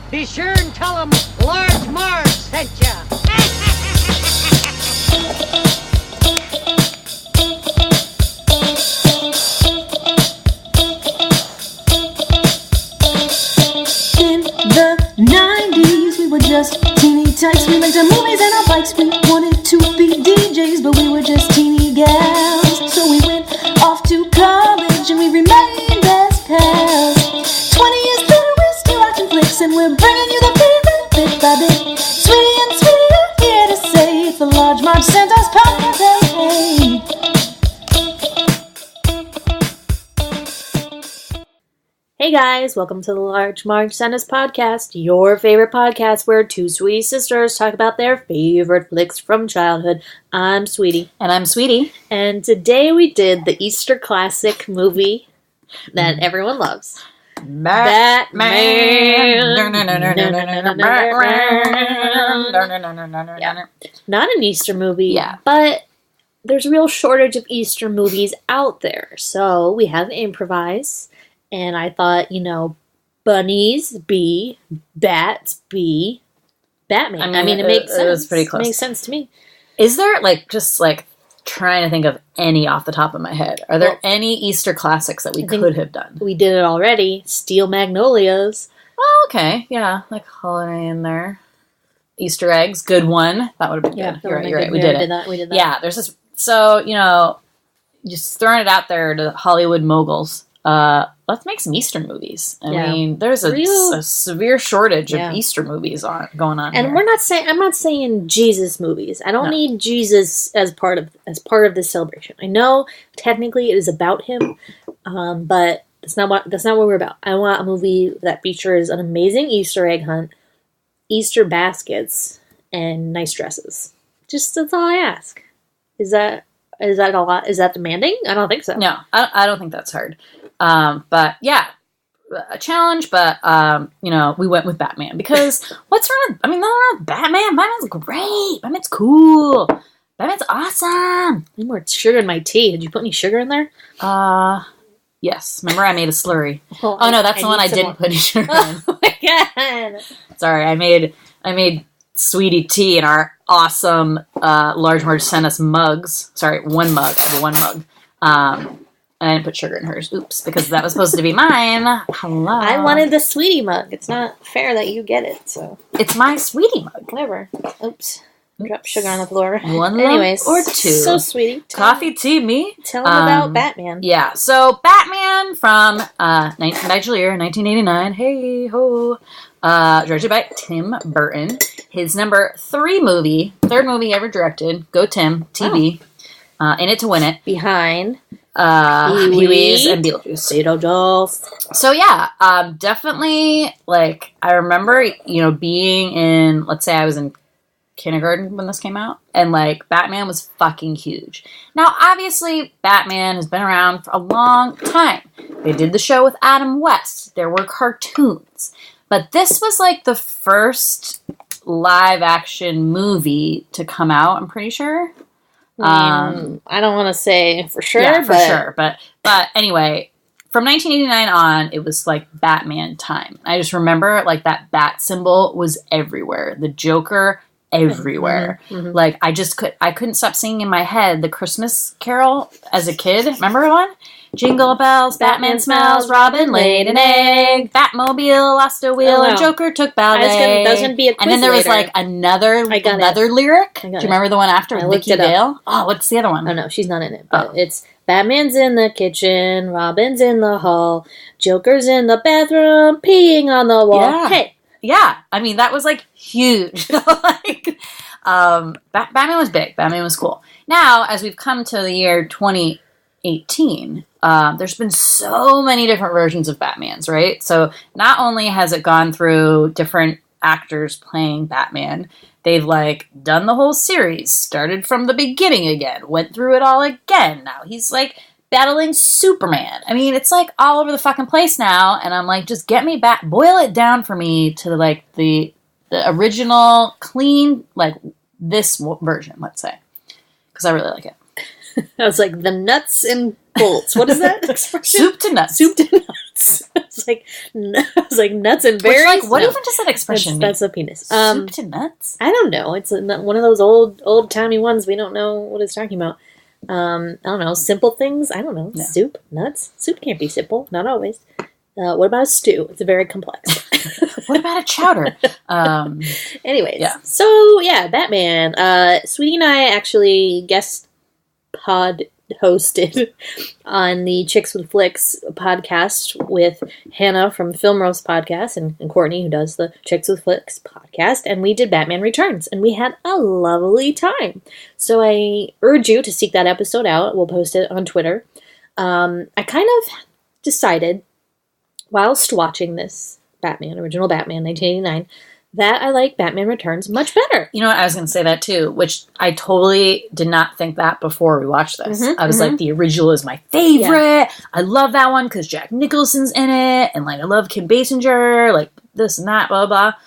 Be sure and tell them Large Marge sent ya. In the 90s, we were just teeny tykes. We rented movies and our bikes. We wanted to be DJs, but we were just teeny gals. So we went off to college and we remained as pals. 20 years later, we're still watching flicks and we're bringing you the favorite bit by bit. Sweety and Sweety are here to say it's the Large Marge sent us podcast. Hey. Hey guys, welcome to the Large Marge Sent Us podcast, your favorite podcast where two sweet sisters talk about their favorite flicks from childhood. I'm Sweety. And I'm Sweety. And today we did the Easter classic movie that everyone loves. Batman. Yeah. Not an Easter movie, but there's a real shortage of Easter movies out there. So we had to improvise. And I thought, bunnies be, bats be, Batman. I mean, it makes sense. It was pretty close. It makes sense to me. Is there, trying to think of any off the top of my head, are there any Easter classics that we could have done? We did it already. Steel Magnolias. Oh, okay. Yeah, like holiday in there. Easter eggs, good one. That would have been good. You're right. We did it. We did that. Yeah, there's this. So, just throwing it out there to Hollywood moguls. Let's make some Easter movies. I mean, there's a severe shortage of Easter movies going on. And here. I'm not saying Jesus movies. I don't need Jesus as part of this celebration. I know technically it is about him, but that's not what we're about. I want a movie that features an amazing Easter egg hunt, Easter baskets, and nice dresses. Just that's all I ask. Is that a lot? Is that demanding? I don't think so. No, I don't think that's hard. But yeah, a challenge, but, we went with Batman because what's wrong with, nothing wrong with Batman. Batman's great. Batman's cool. Batman's awesome. Any more sugar in my tea? Did you put any sugar in there? Yes. Remember I made a slurry. Oh no, that's the one I didn't put any sugar in. Oh my god. Sorry, I made Sweety tea in our awesome, Large Marge sent us mugs. Sorry, one mug. I have one mug. I didn't put sugar in hers. Oops, because that was supposed to be mine. Hello. I wanted the Sweety mug. It's not fair that you get it, so. It's my Sweety mug. Whatever. Oops. Drop sugar on the floor. One Anyways, or two. So Sweety. Coffee, tea, me. Tell them about Batman. Yeah, so Batman from actually year 1989. Hey ho. Directed by Tim Burton. His third movie ever directed. Go Tim, TV. In it to win it. Behind Pee-wee's and Beetlejuice. So yeah, definitely, I remember, being in, let's say I was in kindergarten when this came out, and, Batman was fucking huge. Now, obviously, Batman has been around for a long time. They did the show with Adam West. There were cartoons. But this was, the first live-action movie to come out, I'm pretty sure. I don't want to say for sure. Yeah, for sure. But anyway, from 1989 on, it was Batman time. I just remember that bat symbol was everywhere. The Joker everywhere. Mm-hmm. I couldn't stop singing in my head the Christmas Carol as a kid. Remember one? Jingle bells, Batman smells, Robin laid an egg, Batmobile lost a wheel, and Joker took ballet. That was going to be a quiz And then there was later. Another lyric. Do you remember the one after? Vicki Vale? Oh, what's the other one? Oh no, she's not in it. But it's Batman's in the kitchen, Robin's in the hall, Joker's in the bathroom, peeing on the wall. Yeah. Hey. Yeah. That was huge. Batman was big. Batman was cool. Now, as we've come to the year 2018, there's been so many different versions of Batmans, right? So not only has it gone through different actors playing Batman, they've done the whole series, started from the beginning again, went through it all again. Now he's battling Superman. It's all over the fucking place now, and I'm just get me back, boil it down for me to the original clean this version, let's say, because I really like it. I was the nuts and bolts. What is that expression? Soup to nuts. Soup to nuts. nuts. It's like, nuts and berries. Which, like, what No. even does that expression mean? That's a penis. Soup to nuts? I don't know. It's one of those old timey ones. We don't know what it's talking about. I don't know. Simple things. I don't know. No. Soup, nuts. Soup can't be simple. Not always. What about a stew? It's very complex. What about a chowder? Anyways, Yeah. So yeah, Batman. Sweetie and I actually guest pod hosted on the Chicks with Flicks podcast with Hannah from Film Roast podcast and Courtney, who does the Chicks with Flicks podcast, and we did Batman Returns, and we had a lovely time. So I urge you to seek that episode out. We'll post it on Twitter. I kind of decided, whilst watching this original Batman, 1989, that I like Batman Returns much better. You know what? I was going to say that too, which I totally did not think that before we watched this. I was like, the original is my favorite. Yeah. I love that one because Jack Nicholson's in it, and like I love Kim Basinger, like this and that, blah, blah, blah.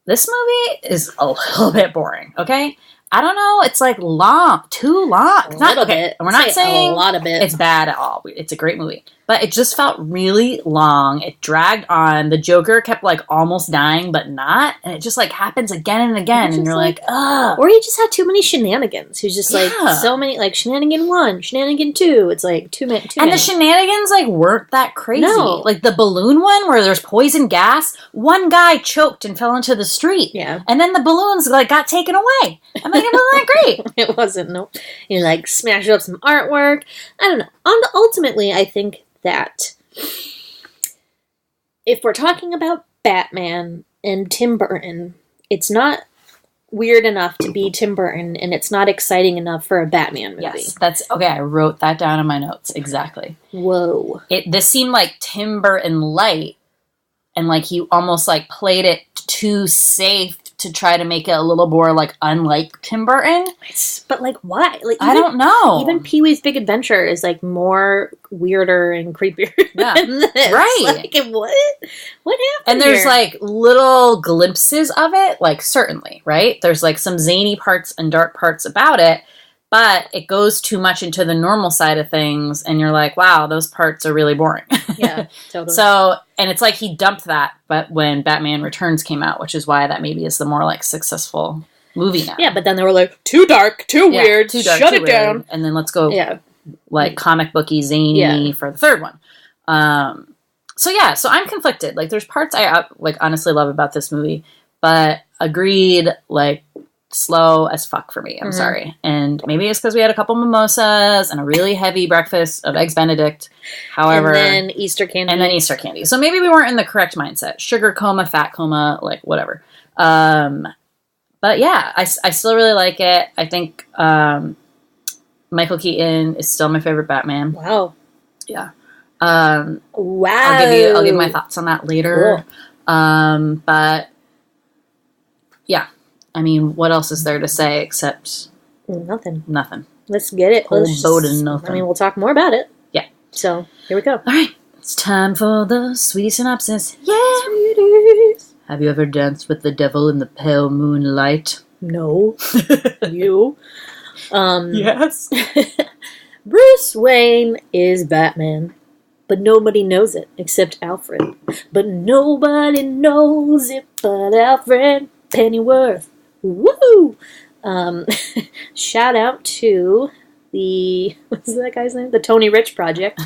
This movie is a little bit boring, okay? I don't know. It's like too long. A little bit. We're not saying a lot of it. It's bad at all. It's a great movie, but it just felt really long. It dragged on. The Joker kept like almost dying, but not, and it just like happens again and again, and you're like, ugh. Or he just had too many shenanigans. He's just like so many, like shenanigan 1, shenanigan 2. It's like too many. And the shenanigans like weren't that crazy. No. Like the balloon one where there's poison gas. One guy choked and fell into the street. Yeah. And then the balloons like got taken away. I'm like, it wasn't that great. It wasn't, no. You like smashed up some artwork. I don't know. Ultimately, I think that if we're talking about Batman and Tim Burton, it's not weird enough to be Tim Burton, and it's not exciting enough for a Batman movie. Yes, that's okay. I wrote that down in my notes. Exactly. Whoa. This seemed like Tim Burton light, and like he almost like played it too safe to try to make it a little more like unlike Tim Burton. But like why? Like I don't know. Even Pee-wee's Big Adventure is like more weirder and creepier than this. Right. Like what happened? And there's here? like little glimpses of it, like certainly, right? There's like some zany parts and dark parts about it, but it goes too much into the normal side of things, and you're like, wow, those parts are really boring. Yeah, totally. So, and it's like he dumped that, but when Batman Returns came out, which is why that maybe is the more like successful movie now. Yeah, but then they were like, too dark, too weird, too dark, shut too it weird. down. And then let's go like comic booky zany Yeah. for the third one. So I'm conflicted. Like there's parts I like honestly love about this movie, but agreed, like slow as fuck for me. I'm sorry. And maybe it's because we had a couple mimosas and a really heavy breakfast of Eggs Benedict. However, and then Easter candy. So maybe we weren't in the correct mindset. Sugar coma, fat coma, like whatever. But yeah, I still really like it. I think Michael Keaton is still my favorite Batman. Wow. Yeah. Wow. I'll give my thoughts on that later. Cool. But yeah. I mean, what else is there to say except Nothing. Let's get it. Whole boat of nothing. I mean, we'll talk more about it. Yeah. So, here we go. All right. It's time for the Sweety synopsis. Yeah. Sweeties. Have you ever danced with the devil in the pale moonlight? No. You. Yes. Bruce Wayne is Batman, but nobody knows it except Alfred. But nobody knows it but Alfred Pennyworth. Woo! Shout out to what's that guy's name? The Tony Rich Project.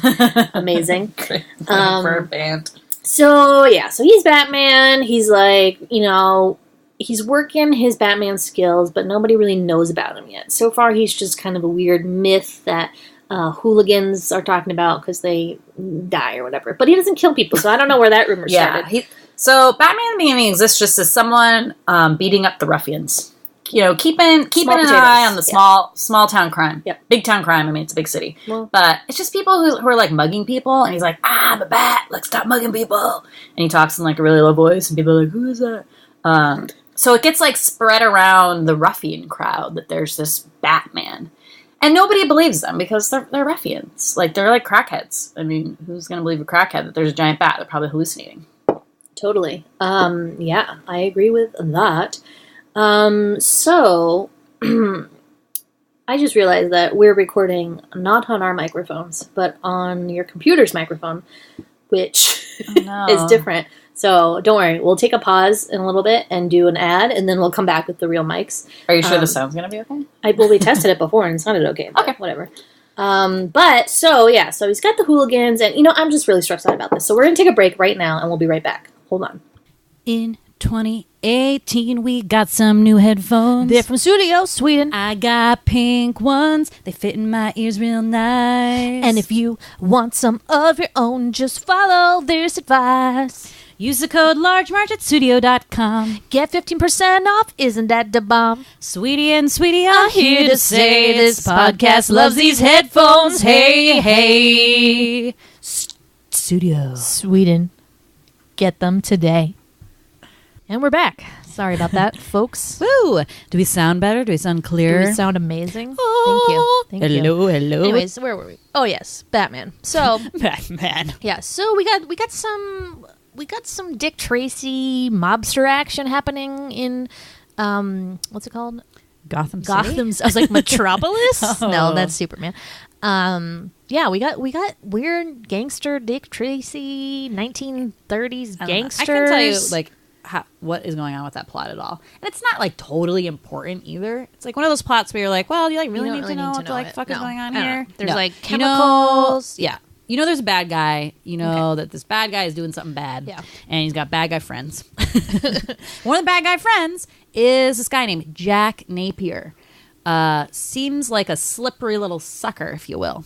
Amazing. For a band. So he's Batman. He's like, he's working his Batman skills, but nobody really knows about him yet. So far, he's just kind of a weird myth that hooligans are talking about because they die or whatever. But he doesn't kill people, so I don't know where that rumor started. So Batman in the beginning exists just as someone beating up the ruffians. Keeping an eye on the small town crime. Yep. Big town crime. I mean, it's a big city. Well, but it's just people who are like mugging people, and he's like, I'm a bat, like stop mugging people. And he talks in like a really low voice, and people are like, who is that? So it gets like spread around the ruffian crowd that there's this Batman. And nobody believes them because they're ruffians. Like, they're like crackheads. I mean, who's going to believe a crackhead that there's a giant bat? They're probably hallucinating. Totally. Yeah, I agree with that. So, I just realized that we're recording not on our microphones, but on your computer's microphone. which no. is different. So don't worry. We'll take a pause in a little bit and do an ad, and then we'll come back with the real mics. Are you sure the sound's going to be okay? We tested it before, and it sounded okay. Okay. Whatever. So he's got the hooligans, and, I'm just really stressed out about this. So we're going to take a break right now, and we'll be right back. Hold on. In 2018, we got some new headphones. They're from Studio Sweden. I got pink ones. They fit in my ears real nice. And if you want some of your own, just follow this advice. Use the code LARGEMARCH at studio.com. Get 15% off. Isn't that the bomb? Sweetie and Sweety are here to say this podcast loves these headphones. Hey, hey. Studio Sweden. Get them today. And we're back. Sorry about that, folks. Woo! Do we sound better? Do we sound clearer? Do we sound amazing? Thank you. Hello. Anyways, where were we? Oh yes, Batman. So Batman. yeah, so we got some Dick Tracy mobster action happening in what's it called? Gotham City? I was like Metropolis? Oh. No, that's Superman. Yeah, we got weird gangster Dick Tracy 1930s gangster. I can tell you what is going on with that plot at all, and it's not like totally important either. It's like one of those plots where you're like, well, you like really need to know what the fuck is going on here. There's like chemicals. There's a bad guy. That this bad guy is doing something bad. Yeah. And he's got bad guy friends. One of the bad guy friends is this guy named Jack Napier. Seems like a slippery little sucker, if you will.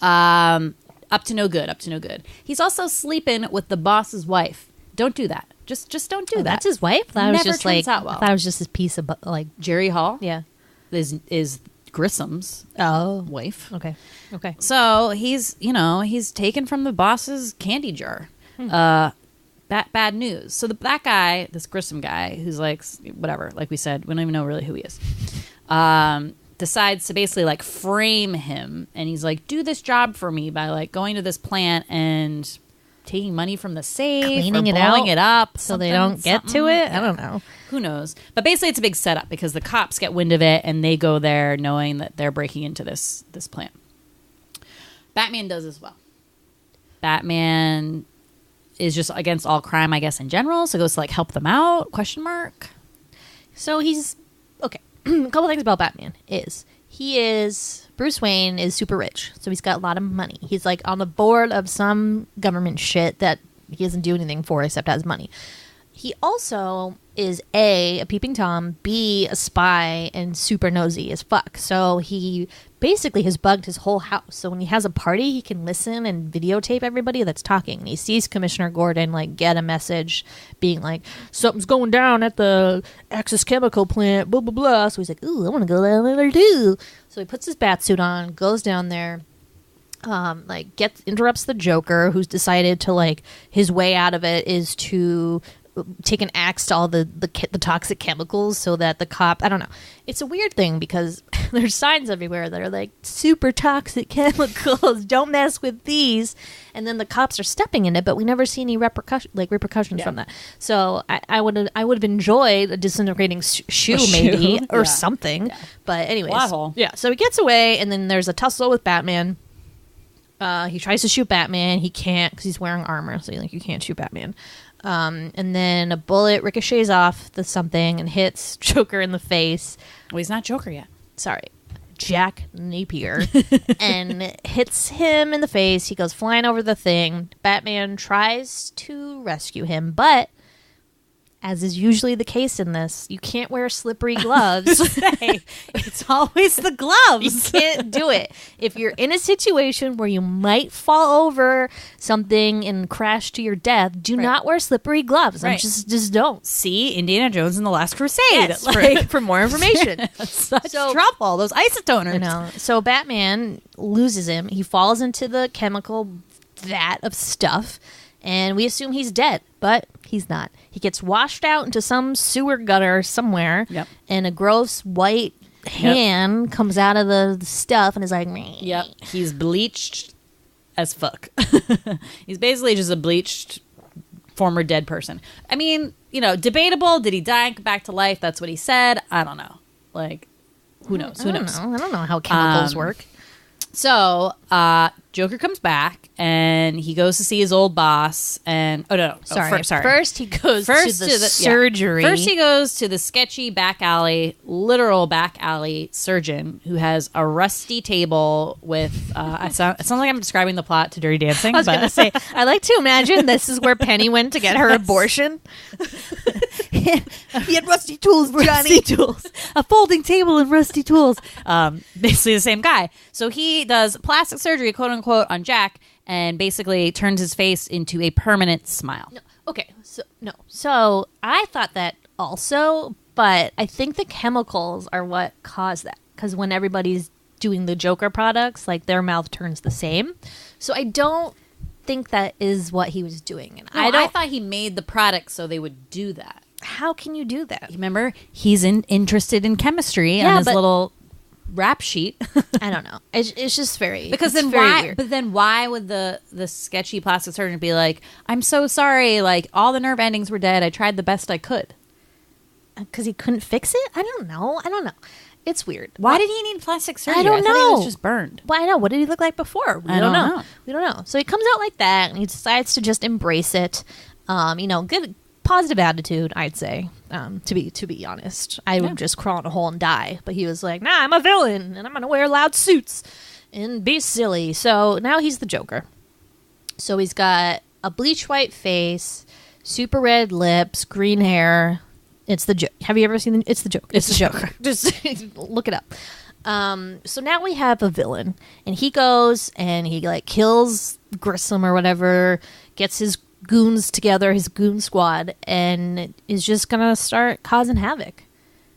Up to no good. He's also sleeping with the boss's wife. Don't do that. Just don't do that. That's his wife? That was just turns out well. I thought it was just his piece of Jerry Hall. Yeah. Is Grissom's wife. Okay. So he's taken from the boss's candy jar. Bad news. So that guy, this Grissom guy, who's like, whatever, like we said, we don't even know really who he is, decides to basically frame him. And he's like, do this job for me by going to this plant and taking money from the safe, cleaning or it blowing out it up so they don't get to it. I don't know. Who knows? But basically it's a big setup because the cops get wind of it and they go there knowing that they're breaking into this plant. Batman does as well. Batman is just against all crime, I guess, in general. So goes to help them out, ? So he's okay. A couple things about Batman is Bruce Wayne is super rich, so he's got a lot of money. He's on the board of some government shit that he doesn't do anything for except has money. He also is A, peeping Tom, B, a spy, and super nosy as fuck. So he basically has bugged his whole house. So when he has a party, he can listen and videotape everybody that's talking. And he sees Commissioner Gordon get a message being something's going down at the Axis Chemical plant, blah, blah, blah. So he's like, ooh, I want to go down there too. So he puts his bat suit on, goes down there, interrupts the Joker, who's decided to his way out of it is to take an axe to all the toxic chemicals so that the cop, I don't know. It's a weird thing because there's signs everywhere that are super toxic chemicals, don't mess with these, and then the cops are stepping in it, but we never see any repercussions from that. So I would have enjoyed a disintegrating shoe maybe or something. Yeah. But anyways, Plot hole. Yeah. So he gets away, and then there's a tussle with Batman. He tries to shoot Batman. He can't because he's wearing armor. So you can't shoot Batman. And then a bullet ricochets off the something and hits Joker in the face. Well, he's not Joker yet. Sorry. Jack Napier. And hits him in the face. He goes flying over the thing. Batman tries to rescue him, but as is usually the case in this, you can't wear slippery gloves. It's always the gloves. You can't do it. If you're in a situation where you might fall over something and crash to your death, do not wear slippery gloves. Right. Just don't. See Indiana Jones and the Last Crusade. Yes, for more information. Such trouble. Those isotoners. You know. So Batman loses him. He falls into the chemical vat of stuff, and we assume he's dead, but he's not. He gets washed out into some sewer gutter somewhere, and a gross white hand comes out of the stuff and is like, meh. Yep. He's bleached as fuck. He's basically just a bleached former dead person. I mean, debatable. Did he die and come back to life? That's what he said. I don't know. Who knows? I don't know how chemicals work. So, Joker comes back and he goes to see his old boss. And sorry. First he goes to the surgery. First he goes to the sketchy literal back alley surgeon who has a rusty table with. It sounds like I'm describing the plot to Dirty Dancing. I was going to say, I like to imagine this is where Penny went to get her abortion. He had rusty tools, Johnny. Rusty tools. A folding table and rusty tools. Basically the same guy. So he does plastic surgery, quote unquote, on Jack and basically turns his face into a permanent smile. No. Okay. So I thought that also, but I think the chemicals are what caused that. Because when everybody's doing the Joker products, like their mouth turns the same. So I don't think that is what he was doing. And I thought he made the product so they would do that. How can you do that? Remember, he's interested in chemistry on his little rap sheet. I don't know. It's just very because then very why? weird. But then why would the sketchy plastic surgeon be like, "I'm so sorry. Like all the nerve endings were dead. I tried the best I could." Because he couldn't fix it. I don't know. It's weird. Why did he need plastic surgery? I don't know. He was just burned. Well, I know. What did he look like before? We don't know. We don't know. So he comes out like that, and he decides to just embrace it. Good positive attitude, I'd say. To be honest, I would just crawl in a hole and die. But he was like, "Nah, I'm a villain, and I'm gonna wear loud suits and be silly." So now he's the Joker. So he's got a bleach white face, super red lips, green hair. It's the Joker. Have you ever seen It's the Joker? It's the Joker. Just look it up. So now we have a villain, and he goes and he kills Grissom or whatever, gets his goons together, his goon squad, and is just gonna start causing havoc.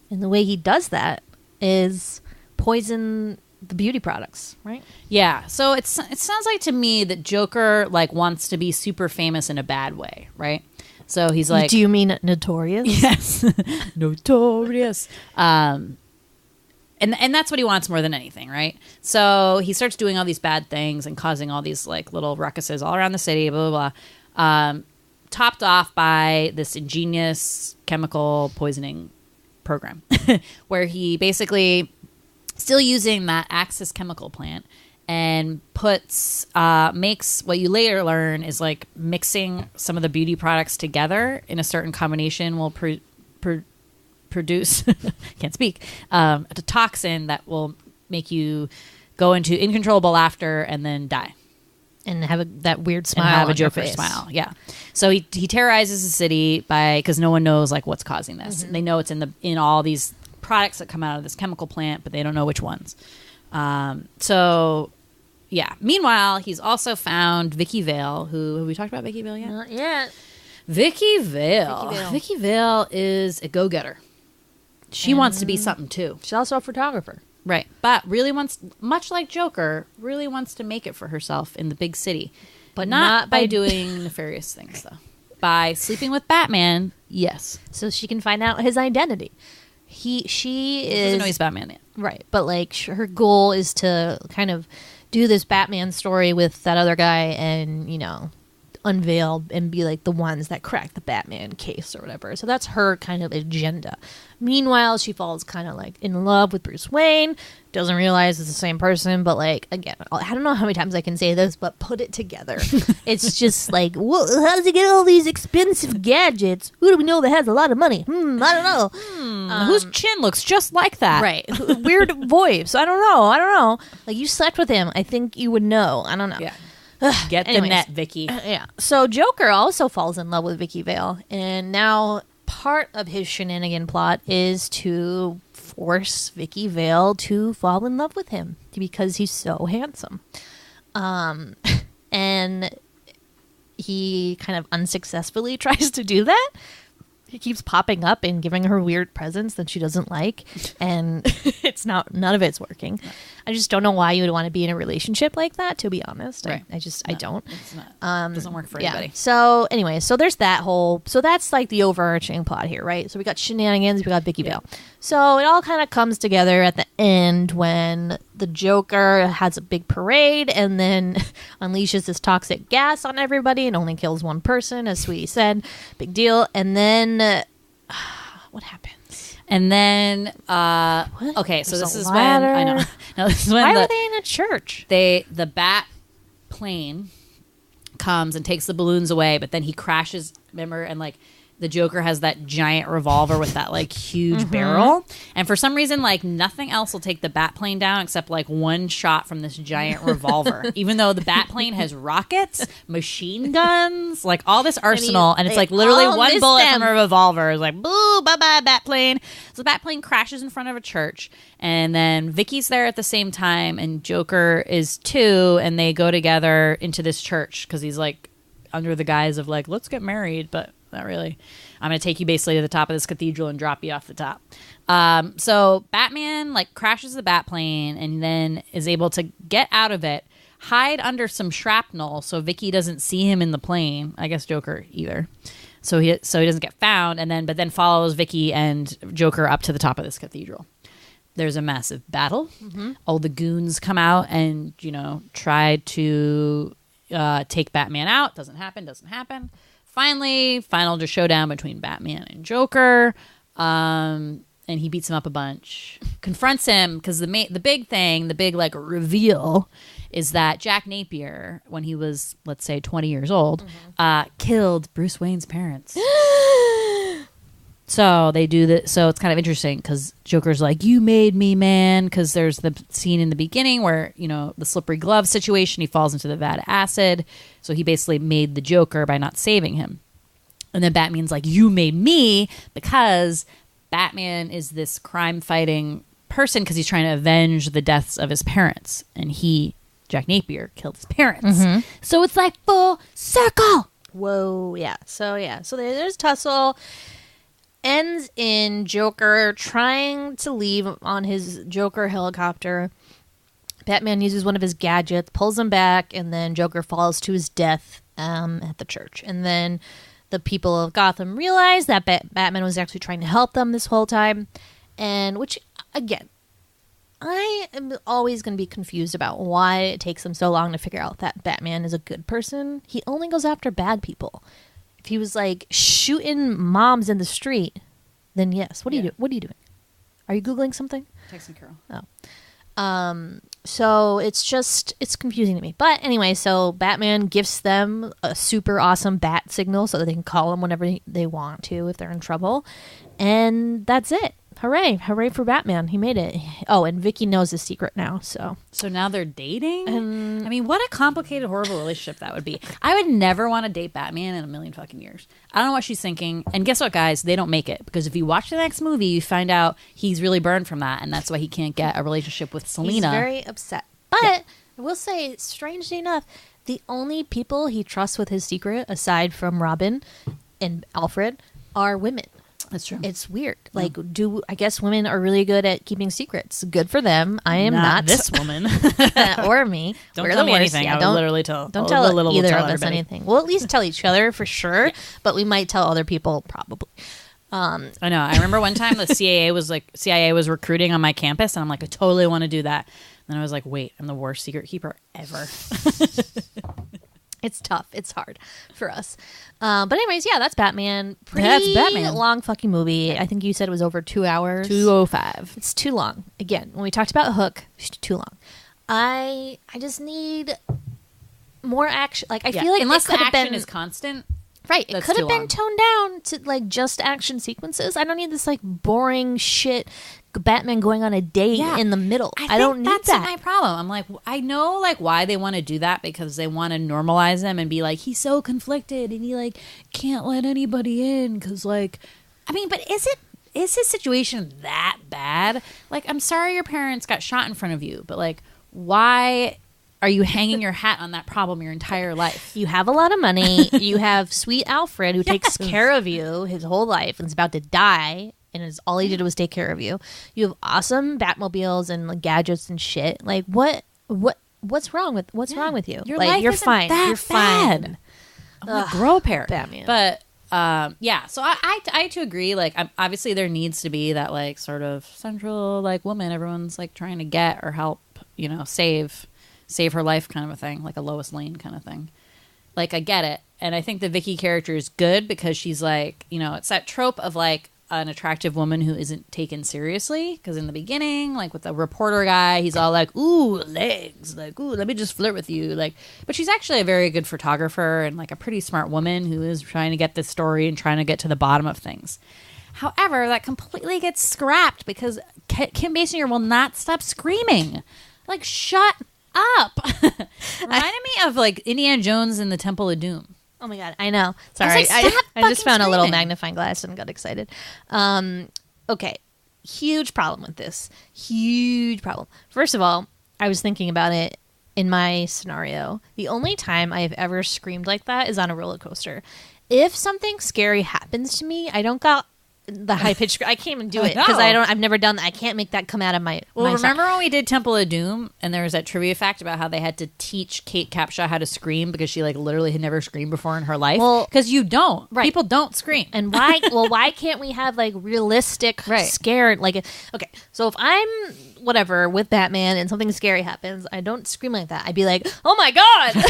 And the way he does that is poison the beauty products, right? Yeah. So it sounds like to me that Joker wants to be super famous in a bad way, right? So he's like, do you mean notorious? Yes, notorious. And that's what he wants more than anything, right? So he starts doing all these bad things and causing all these little ruckuses all around the city, blah blah blah. Topped off by this ingenious chemical poisoning program, where he basically still using that Axis chemical plant and makes what you later learn is mixing some of the beauty products together in a certain combination will produce can't speak a toxin that will make you go into uncontrollable laughter and then die and have that weird smile and have on a Joker your face. smile. Yeah. So he terrorizes the city because no one knows what's causing this. Mm-hmm. They know it's in all these products that come out of this chemical plant, but they don't know which ones. So yeah. Meanwhile, he's also found Vicki Vale, who have we talked about Vicki Vale yet? Not yet. Vicki Vale is a go-getter. She wants to be something too. She's also a photographer. Right. But really wants, much like Joker, really wants to make it for herself in the big city. But not by doing nefarious things, though. By sleeping with Batman, yes. So she can find out his identity. She doesn't know he's Batman yet. Right. But her goal is to kind of do this Batman story with that other guy and, unveil and be the ones that crack the Batman case or whatever. So that's her kind of agenda. Meanwhile, she falls kind of in love with Bruce Wayne, doesn't realize it's the same person, but again, I don't know how many times I can say this, but put it together. It's just how does he get all these expensive gadgets? Who do we know that has a lot of money? I don't know. Whose chin looks just like that? Right. Weird voice. I don't know. You slept with him. I think you would know. I don't know. Yeah. Get the net, Vicky. Yeah. So Joker also falls in love with Vicki Vale, and now part of his shenanigan plot is to force Vicki Vale to fall in love with him because he's so handsome. And he kind of unsuccessfully tries to do that. He keeps popping up and giving her weird presents that she doesn't like, and none of it's working. I just don't know why you would want to be in a relationship like that, to be honest. Right. I don't. It's not. Doesn't work for anybody. So anyway, there's that so that's the overarching plot here, right? So we got shenanigans, we got Vicki Vale. So it all kind of comes together at the end when the Joker has a big parade and then unleashes this toxic gas on everybody and only kills one person, as Sweety said. Big deal. And then what happens? And then okay, so this is when I know. No, this is when why are they in a church? The bat plane comes and takes the balloons away, but then he crashes, remember, and like the Joker has that giant revolver with that like huge barrel, and for some reason like nothing else will take the Batplane down except like one shot from this giant revolver, even though the Batplane has rockets, machine guns, like all this arsenal, and it's like literally one bullet from a revolver is like boo, bye-bye Batplane. So the Batplane crashes in front of a church, and then Vicky's there at the same time, and Joker is too, and they go together into this church because he's like under the guise of like, let's get married, but not really. I'm going to take you basically to the top of this cathedral and drop you off the top. So Batman like crashes the Batplane and then is able to get out of it, hide under some shrapnel so Vicky doesn't see him in the plane. I guess Joker either. So he doesn't get found, and then follows Vicky and Joker up to the top of this cathedral. There's a massive battle. All the goons come out and, you know, try to take Batman out. Doesn't happen. Finally, final showdown between Batman and Joker, and he beats him up a bunch. Confronts him because the big like reveal is that Jack Napier, when he was, let's say, 20 years old, killed Bruce Wayne's parents. So they do that. So it's kind of interesting because Joker's like, "You made me, man." Because there's the scene in the beginning where, you know, the slippery glove situation. He falls into the vat of acid. So he basically made the Joker by not saving him. And then Batman's like, "You made me," because Batman is this crime-fighting person because he's trying to avenge the deaths of his parents, and Jack Napier, killed his parents. So it's like full circle. Whoa, yeah. So there's tussle. Ends in Joker trying to leave on his Joker helicopter. Batman uses one of his gadgets, pulls him back, and then Joker falls to his death at the church. And then the people of Gotham realize that Batman was actually trying to help them this whole time. And which, again, I am always going to be confused about why it takes them so long to figure out that Batman is a good person. He only goes after bad people. If he was like shooting moms in the street, then yes. What are you doing? Are you Googling something? Texting Carol. Oh. So it's confusing to me. But anyway, so Batman gives them a super awesome bat signal so that they can call him whenever they want to if they're in trouble. And that's it. Hooray. Hooray for Batman. He made it. Oh, and Vicky knows his secret now, so. So now they're dating? I mean, what a complicated, horrible relationship that would be. I would never want to date Batman in a million fucking years. I don't know what she's thinking. And guess what, guys? They don't make it. Because if you watch the next movie, you find out he's really burned from that. And that's why he can't get a relationship with Selena. He's very upset. But I will say, strangely enough, the only people he trusts with his secret, aside from Robin and Alfred, are women. That's true. It's weird. Like, I guess women are really good at keeping secrets. Good for them. I am not. This woman. Or me. Don't tell me anything. Yeah, I would literally tell. Don't tell either of us everybody. anything. We'll at least tell each other for sure, but we might tell other people probably. I know. I remember one time the CIA was recruiting on my campus, and I'm like, I totally want to do that. And I was like, wait, I'm the worst secret keeper ever. It's tough. It's hard for us. But anyways, yeah, that's Batman. That's Batman. Long fucking movie. I think you said it was over 2 hours. 2:05. It's too long. Again, when we talked about Hook, it's too long. I just need more action. Like, I feel like unless it the action been, is constant. Right. It That's could have too been long. toned down to like just action sequences. I don't need this like boring shit Batman going on a date in the middle. I don't need that's that. my problem. I'm like, I know like why they want to do that, because they want to normalize him and be like, he's so conflicted and he like can't let anybody in because like, I mean, but is his situation that bad? Like, I'm sorry your parents got shot in front of you, but like, why are you hanging your hat on that problem your entire life? You have a lot of money. You have sweet Alfred who takes care of you his whole life and is about to die. And all he did was take care of you. You have awesome Batmobiles and like, gadgets and shit. Like what's wrong with you? Your like, life you're isn't fine. that You're bad. fine. Like, grow a pair, Batman. But yeah, so I to agree. Like, obviously there needs to be that like sort of central like woman everyone's like trying to get or help, you know, save her life kind of a thing, like a Lois Lane kind of thing. Like, I get it, and I think the Vicky character is good because she's like, you know, it's that trope of like an attractive woman who isn't taken seriously. Because in the beginning, like with the reporter guy, he's all like, ooh, legs. Like, ooh, let me just flirt with you. Like, but she's actually a very good photographer and like a pretty smart woman who is trying to get this story and trying to get to the bottom of things. However, that completely gets scrapped because Kim Basinger will not stop screaming. Like, shut up. Reminded me of like Indiana Jones in the Temple of Doom. Oh my God, I know. Sorry, like, stop I just found a little screaming. magnifying glass and got excited. Okay, huge problem with this. Huge problem. First of all, I was thinking about it in my scenario. The only time I have ever screamed like that is on a roller coaster. If something scary happens to me, I don't got the high pitched. I can't even do it because I've never done that. I can't make that come out of my. Well, my remember when we did Temple of Doom and there was that trivia fact about how they had to teach Kate Capshaw how to scream because she like literally had never screamed before in her life? Well, because you don't. right. People don't scream. And why? Well, why can't we have like realistic, scared? Like, okay, so if I'm whatever with Batman and something scary happens, I don't scream like that. I'd be like, oh my God.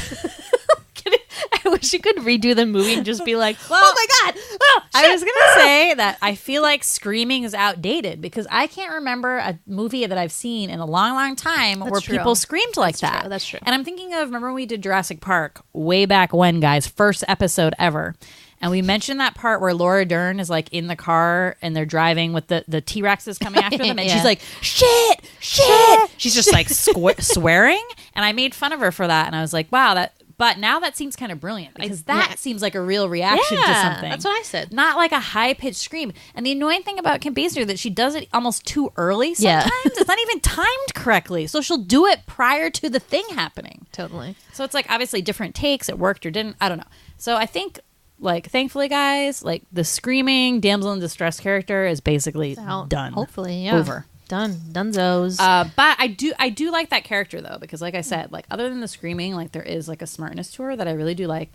I wish you could redo the movie and just be like, oh my God. Oh, I was going to say that I feel like screaming is outdated because I can't remember a movie that I've seen in a long, long time where true. people screamed like that. True. That's true. And I'm thinking of, remember when we did Jurassic Park way back when, guys, first episode ever. And we mentioned that part where Laura Dern is like in the car and they're driving with the T-Rexes coming after them. And she's like, shit. She's just like swearing. And I made fun of her for that. And I was like, wow, but now that seems kind of brilliant because that seems like a real reaction to something. That's what I said. Not like a high-pitched scream. And the annoying thing about Kim Basinger is that she does it almost too early sometimes. It's not even timed correctly. So she'll do it prior to the thing happening. Totally. So it's like obviously different takes. It worked or didn't. I don't know. So I think like thankfully, guys, like the screaming damsel in distress character is basically done. Hopefully, yeah. Over. Done. Dunzos. But I do like that character though, because like I said, like other than the screaming, like there is like a smartness to her that I really do like.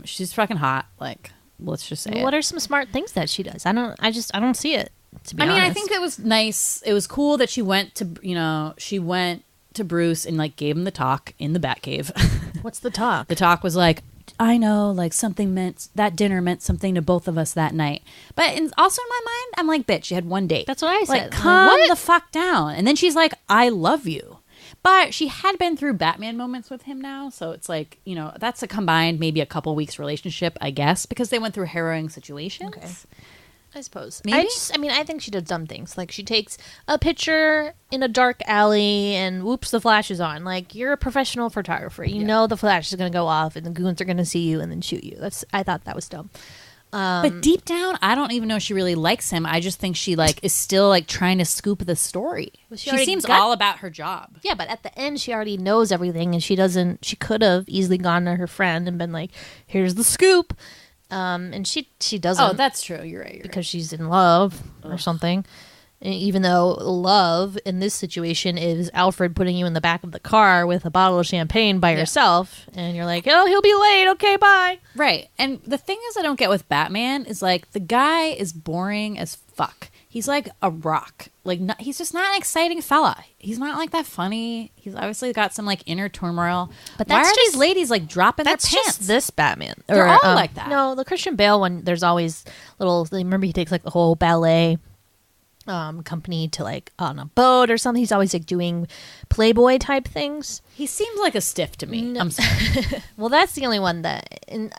She's fucking hot. Like, let's just say what are some smart things that she does? I don't see it, to be honest. I think it was nice. It was cool that she went to Bruce and like gave him the talk in the Batcave. What's the talk? The talk was like, I know, like that dinner meant something to both of us that night. But also in my mind, I'm like, bitch, you had one date. That's what I said. Like, calm the fuck down. And then she's like, I love you. But she had been through Batman moments with him now. So it's like, that's a combined maybe a couple weeks relationship, I guess, because they went through harrowing situations. Okay. I suppose. Maybe? I think she does dumb things. Like, she takes a picture in a dark alley and whoops, the flash is on. Like, you're a professional photographer. You know the flash is going to go off and the goons are going to see you and then shoot you. I thought that was dumb. But deep down, I don't even know if she really likes him. I just think she, like, is still, like, trying to scoop the story. Well, she seems all about her job. Yeah, but at the end, she already knows everything and she could have easily gone to her friend and been like, here's the scoop. And she doesn't. Oh, that's true. You're right. Because she's in love or something. And even though love in this situation is Alfred putting you in the back of the car with a bottle of champagne by yourself, and you're like, oh, he'll be late. Okay, bye. Right. And the thing is, I don't get with Batman is like the guy is boring as fuck. He's like a rock. Like he's just not an exciting fella. He's not like that funny. He's obviously got some like inner turmoil. But why are these ladies like dropping their pants? That's just this Batman. They're all like that. No, the Christian Bale one. There's always little. Remember, he takes like the whole ballet company to like on a boat or something. He's always like doing Playboy type things. He seems like a stiff to me. No. I'm sorry. Well, that's the only one that in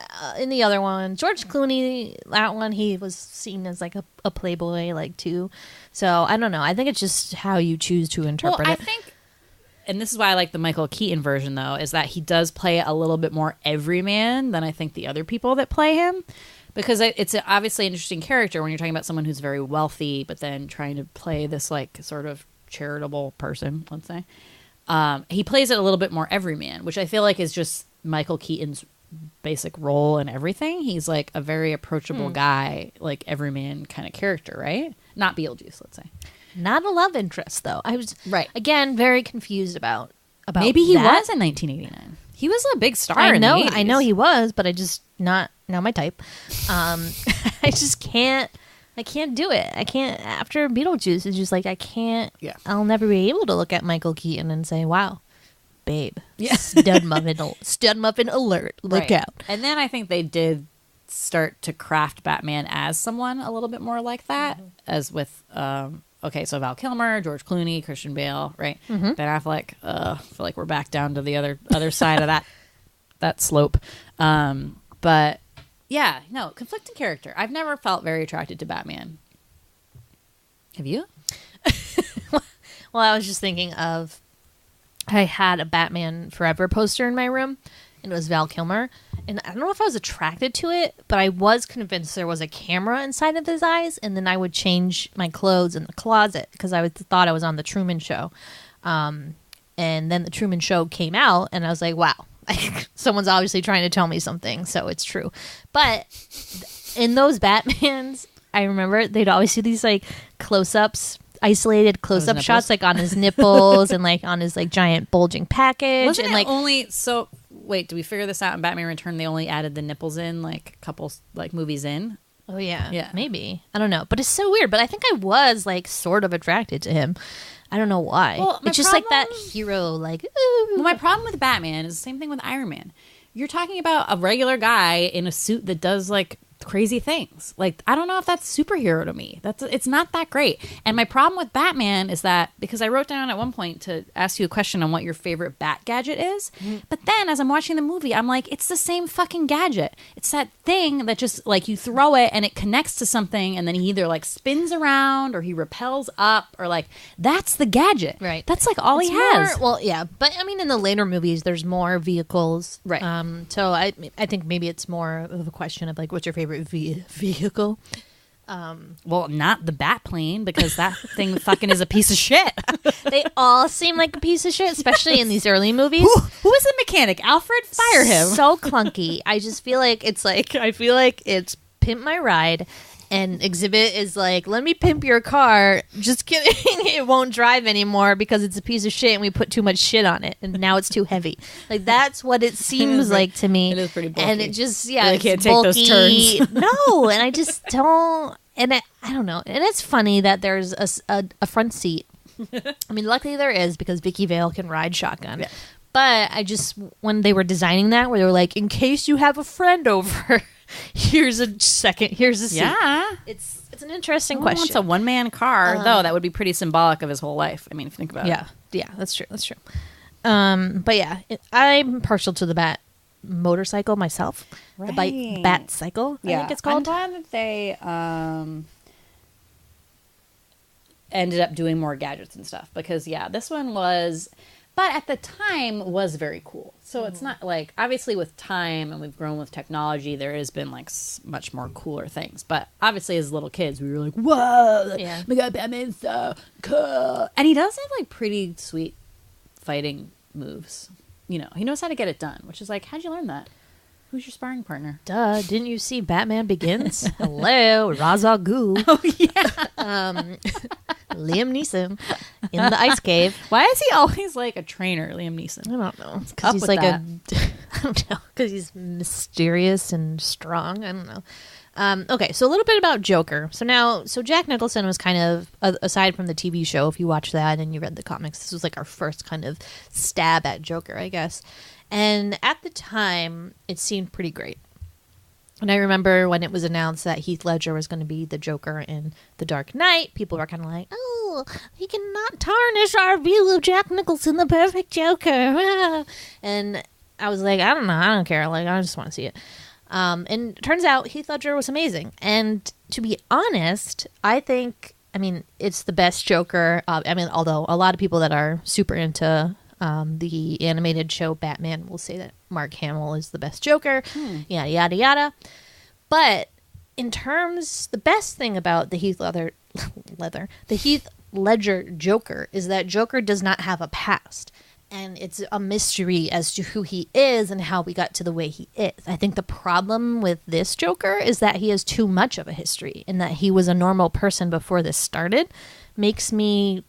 the other one, George Clooney, that one he was seen as like a Playboy like too. So I don't know. I think it's just how you choose to interpret it. I think, and this is why I like the Michael Keaton version though, is that he does play a little bit more everyman than I think the other people that play him. Because it's obviously an interesting character when you're talking about someone who's very wealthy, but then trying to play this like sort of charitable person, let's say. He plays it a little bit more everyman, which I feel like is just Michael Keaton's basic role in everything. He's like a very approachable guy, like everyman kind of character, right? Not Beetlejuice, let's say. Not a love interest, though. I was again very confused about maybe he was in 1989. He was a big star. I in know, the 80s. I know he was, but I just not my type. I just can't. I can't do it. I can't. After Beetlejuice, it's just like I can't. Yeah. I'll never be able to look at Michael Keaton and say, "Wow, babe, yeah, stud muffin alert, look out." And then I think they did start to craft Batman as someone a little bit more like that, as with so Val Kilmer, George Clooney, Christian Bale, right? Ben Affleck. I feel like we're back down to the other side of that slope. But yeah, no, conflicting character. I've never felt very attracted to Batman. Have you? Well, I was just thinking of, I had a Batman Forever poster in my room, and it was Val Kilmer. And I don't know if I was attracted to it, but I was convinced there was a camera inside of his eyes, and then I would change my clothes in the closet because I thought I was on the Truman Show. And then the Truman Show came out, and I was like, wow, someone's obviously trying to tell me something, so it's true. But in those Batmans, I remember they'd always do these like close-ups, isolated close-up shots, like on his nipples and like on his like giant bulging package. Wasn't and it like only so? Wait, do we figure this out in Batman Return? They only added the nipples in like a couple like movies in. oh yeah, Yeah. maybe, I don't know, but it's so weird. But I think I was like sort of attracted to him. I don't know why. Well, my it's just like that problem- hero, like ooh. Well, my problem with Batman is the same thing with Iron Man. You're talking about a regular guy in a suit that does like crazy things. Like, I don't know if that's superhero to me. It's not that great. And my problem with Batman is that, because I wrote down at one point to ask you a question on what your favorite bat gadget is, but then as I'm watching the movie, I'm like, it's the same fucking gadget. It's that thing that just like you throw it and it connects to something, and then he either like spins around or he repels up, or like that's the gadget. Right. That's like all It's he has. more- well, yeah, but I mean, in the later movies, there's more vehicles, Right. So I think maybe it's more of a question of like, what's your favorite vehicle? Well, not the bat plane, because that thing fucking is a piece of shit. They all seem like a piece of shit, especially in these early movies. Who is the mechanic? Alfred, fire him. So clunky. I just feel like I feel like it's Pimp My Ride, and Exhibit is like, let me pimp your car. Just kidding. It won't drive anymore because it's a piece of shit and we put too much shit on it and now it's too heavy. Like, that's what it seems like to me. It is pretty bulky. And it just, yeah, Really it's can't take those bulky. turns. No, and I just don't. And I don't know. And it's funny that there's a front seat. I mean, luckily there is, because Vicki Vale can ride shotgun. Yeah. But I just, when they were designing that, where they were like, in case you have a friend over, here's a seat. Yeah. It's an interesting Well, question. it's a one-man car, though. That would be pretty symbolic of his whole life. I mean, if you think about it. Yeah, that's true. But yeah, I'm partial to the bat motorcycle myself. The Right. bat cycle, I think it's called. I'm glad that they ended up doing more gadgets and stuff, because, yeah, this one was... But at the time was very cool. So it's not like, obviously with time and we've grown with technology, there has been like much more cooler things. But obviously as little kids, we were like, whoa, Yeah. my God, Batman's so cool. And he does have like pretty sweet fighting moves. You know, he knows how to get it done, which is like, how'd you learn that? Who's your sparring partner? Duh, didn't you see Batman Begins? Hello, Ra's al Ghul. Oh, yeah. Liam Neeson in the ice cave. Why is he always like a trainer, Liam Neeson? I don't know. up Because he's with like that? I don't know. Because he's mysterious and strong. I don't know. Okay, so a little bit about Joker. So Jack Nicholson was kind of, aside from the TV show, if you watch that and you read the comics, this was like our first kind of stab at Joker, I guess. And at the time, it seemed pretty great. And I remember when it was announced that Heath Ledger was going to be the Joker in The Dark Knight, people were kind of like, oh, he cannot tarnish our view of Jack Nicholson, the perfect Joker. And I was like, I don't know, I don't care. Like, I just want to see it. And it turns out Heath Ledger was amazing. And to be honest, I think, it's the best Joker. Although a lot of people that are super into the animated show Batman will say that Mark Hamill is the best Joker, yada, yada, yada. But in terms, the best thing about the Heath Ledger Joker is that Joker does not have a past. And it's a mystery as to who he is and how we got to the way he is. I think the problem with this Joker is that he has too much of a history, and that he was a normal person before this started makes me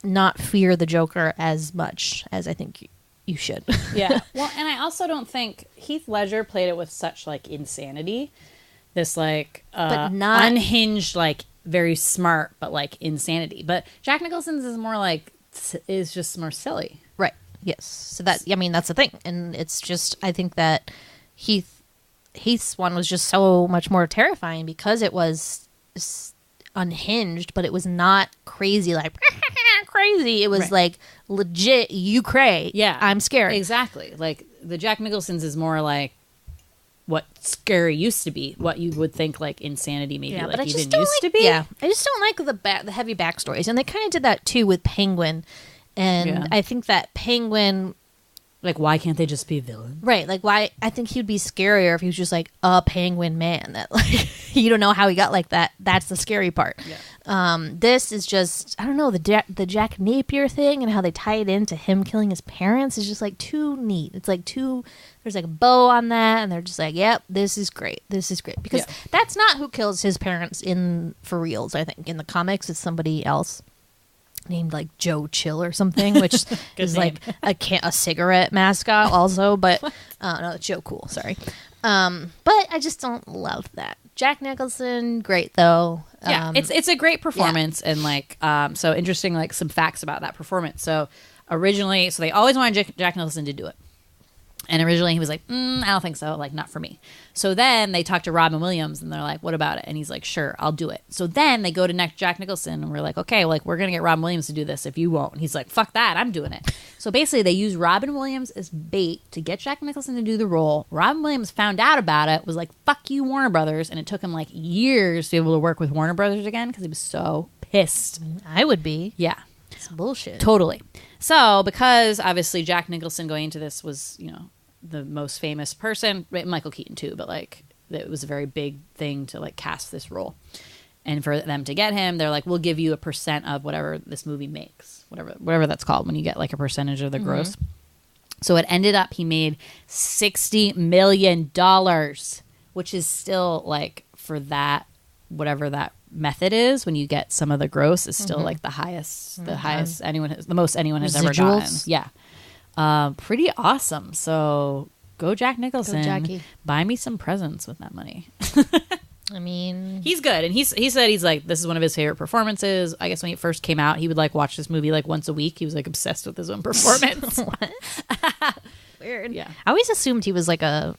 not fear the Joker as much as I think you should. Yeah. Well, and I also don't think Heath Ledger played it with such like insanity. This like But not- unhinged, like very smart, but like insanity. But Jack Nicholson's is more like is just more silly. Right. Yes. So that's the thing. And it's just, I think that Heath Heath's one was just so much more terrifying because it was unhinged, but it was not crazy like crazy. It was like legit. You cray. Yeah, I'm scared. Exactly. Like the Jack Nicholson's is more like what scary used to be, what you would think like insanity maybe Yeah, like but I just even don't used like, to be. Yeah, I just don't like the heavy backstories, and they kind of did that too with Penguin, and I think that Penguin. Like, why can't they just be villains? Right, like why I think he'd be scarier if he was just like a penguin man that like you don't know how he got like that. That's the scary part. Yeah. This is just I don't know the Jack Napier thing and how they tie it into him killing his parents is just like too neat. It's like there's like a bow on that and they're just like, yep, this is great. This is great because that's not who kills his parents in for reals. I think in the comics it's somebody else. Named like Joe Chill or something, which is name. like a cigarette mascot also, but no, it's Joe Cool. Sorry, but I just don't love that. Jack Nicholson, great though. Yeah, it's a great performance and like so interesting. Like some facts about that performance. So originally, they always wanted Jack Nicholson to do it. And originally he was like, I don't think so, like not for me. So then they talked to Robin Williams and they're like, what about it? And he's like, sure, I'll do it. So then they go to Jack Nicholson and we're like, okay, like we're going to get Robin Williams to do this if you won't. And he's like, fuck that, I'm doing it. So basically they use Robin Williams as bait to get Jack Nicholson to do the role. Robin Williams found out about it, was like, fuck you, Warner Brothers. And it took him like years to be able to work with Warner Brothers again because he was so pissed. I would be. Yeah. It's bullshit. Totally. So because obviously Jack Nicholson going into this was, the most famous person, Michael Keaton too, but like it was a very big thing to like cast this role. And for them to get him, they're like, we'll give you a % of whatever this movie makes, whatever that's called when you get like a percentage of the gross. So it ended up he made $60 million, which is still like for that, whatever that method is when you get some of the gross is still like the highest the most anyone has ever gotten. Yeah. Pretty awesome. So go Jack Nicholson. Go Jackie. Buy me some presents with that money. I mean, He's good, and he said he's like this is one of his favorite performances. I guess when he first came out, he would like watch this movie like once a week. He was like obsessed with his own performance. weird. Yeah. I always assumed he was like a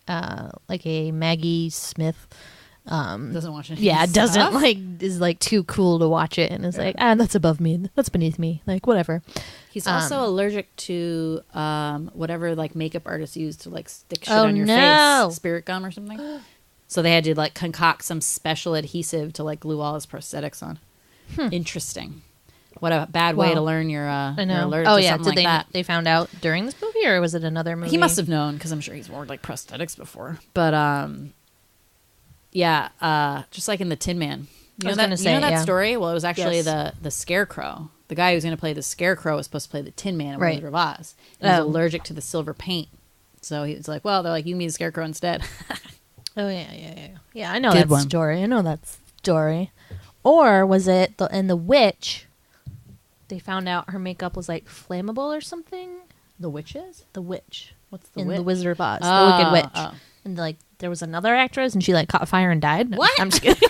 Maggie Smith. Doesn't watch it. Yeah, doesn't like is like too cool to watch it, and is like that's above me, that's beneath me, like whatever. He's also allergic to whatever like makeup artists use to like stick shit on your face, spirit gum or something. So they had to like concoct some special adhesive to like glue all his prosthetics on. Interesting. What a bad way to learn your I know. Your allergic to something Did like that. they found out during this movie, or was it another movie? He must have known because I'm sure he's worn like prosthetics before. But just like in the Tin Man. You know that story? Well, it was actually the Scarecrow. The guy who was going to play the Scarecrow was supposed to play the Tin Man in Wizard of Oz. He was allergic to the silver paint. So he was like, well, they're like, you can be the Scarecrow instead. Oh, yeah. Yeah, I know that story. Or was it in The Witch, they found out her makeup was like flammable or something? The Witches? The Witch. What's the in Witch? The Wizard of Oz. The Wicked Witch. And like there was another actress and she like caught fire and died. No, What? I'm just kidding.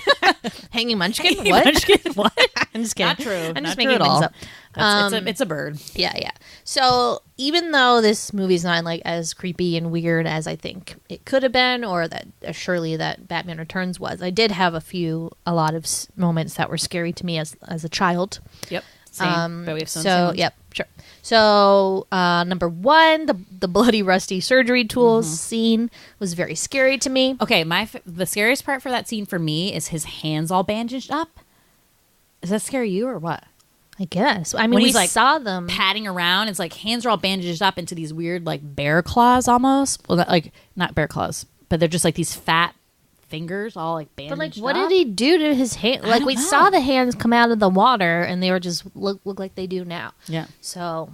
Hanging Munchkin? Hanging What? Munchkin? What? I'm just kidding. Not true. I'm just Not making true at things all. up. It's a bird. Yeah. So even though this movie's not like as creepy and weird as I think it could have been, or that surely that Batman Returns was, I did have a lot of moments that were scary to me as a child. Yep. Same. But we have some so same yep, sure. So number one, the bloody rusty surgery tools scene was very scary to me. Okay, the scariest part for that scene for me is his hands all bandaged up. Does that scare you or what? I guess. I mean, When we he's, like, saw them Patting around, it's like hands are all bandaged up into these weird like bear claws almost. Well, not bear claws, but they're just like these fat fingers all like bandaged But like, what up. did he do to his hand? Like, we saw the hands come out of the water, and they were just look like they do now. Yeah. So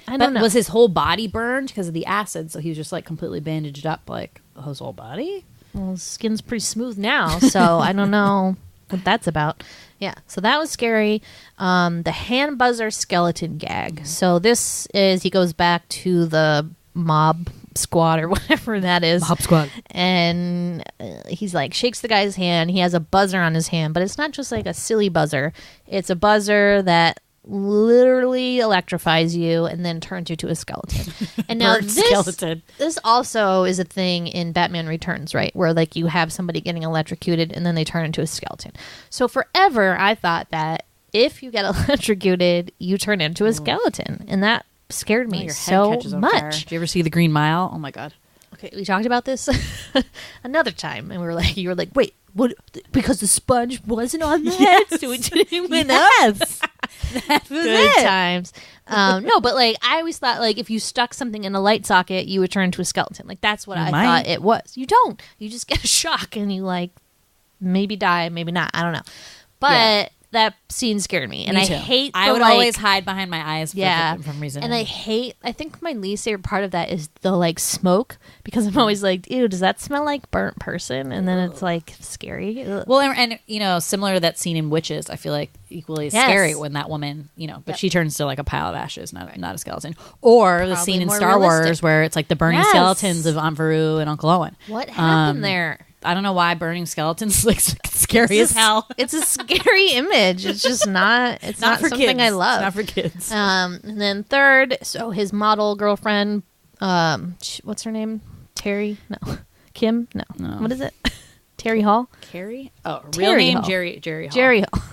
I don't know. Was his whole body burned because of the acid? So he was just like completely bandaged up, like his whole body. Well, his skin's pretty smooth now, so I don't know what that's about. Yeah, so that was scary. The hand buzzer skeleton gag. So this is, he goes back to the mob squad or whatever that is. Mob squad. And he's like, shakes the guy's hand. He has a buzzer on his hand, but it's not just like a silly buzzer. It's a buzzer that literally electrifies you and then turns you to a skeleton. And now skeleton. this also is a thing in Batman Returns, right? Where like you have somebody getting electrocuted and then they turn into a skeleton. So forever I thought that if you get electrocuted, you turn into a skeleton. And that scared me Your head so catches on fire. much. Did you ever see The Green Mile? Oh my god. Okay, we talked about this another time, and you were like, wait, what? Because the sponge wasn't on the head, so it didn't even Yes. That's good times. No, but like I always thought, like if you stuck something in a light socket, you would turn into a skeleton. Like that's what I thought it was. You don't. You just get a shock, and you like maybe die, maybe not. I don't know. But that scene scared me, and Me I too. hate. I would always hide behind my eyes for some reason. And I think my least favorite part of that is the like smoke, because I'm always like, ew, does that smell like burnt person? And then it's like scary. Ugh. Well, and you know, similar to that scene in Witches, I feel like equally scary when that woman, you know, but she turns to like a pile of ashes, not a skeleton. Or the scene in more Star Wars realistic. where it's like the burning skeletons of Aunt Beru and Uncle Owen. What happened there? I don't know why burning skeletons like scary as hell. It's a scary image. It's just not. It's not for something kids. I love. It's not for kids. And then third, so his model girlfriend, what's her name? Terry? No, Kim? No. What is it? Terry Hall? Carrie? Oh, real Terry name Hall. Jerry Hall. Jerry Hall.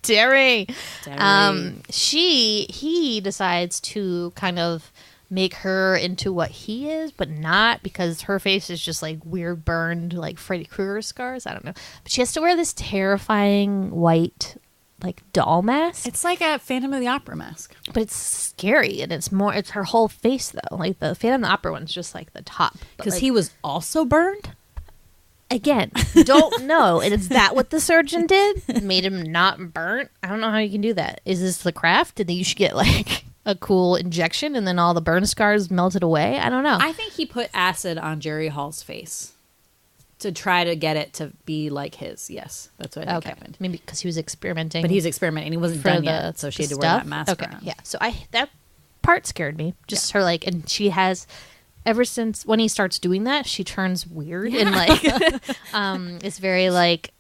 Terry. Terry. He decides to kind of make her into what he is, but not, because her face is just like weird burned like Freddy Krueger scars. I don't know. But she has to wear this terrifying white like doll mask. It's like a Phantom of the Opera mask. But it's scary, and it's her whole face though. Like the Phantom of the Opera one's just like the top. Because like, he was also burned? again, don't know. And is that what the surgeon did? Made him not burnt? I don't know how you can do that. Is this the craft? And then you should get like a cool injection and then all the burn scars melted away? I don't know. I think he put acid on Jerry Hall's face to try to get it to be like his. Yes, that's what I think happened. Maybe because he was experimenting. But he's experimenting. He wasn't done yet, so she had to wear that mask around. Yeah, so that part scared me. Just her like, and she has... Ever since when he starts doing that, she turns weird and like, it's very like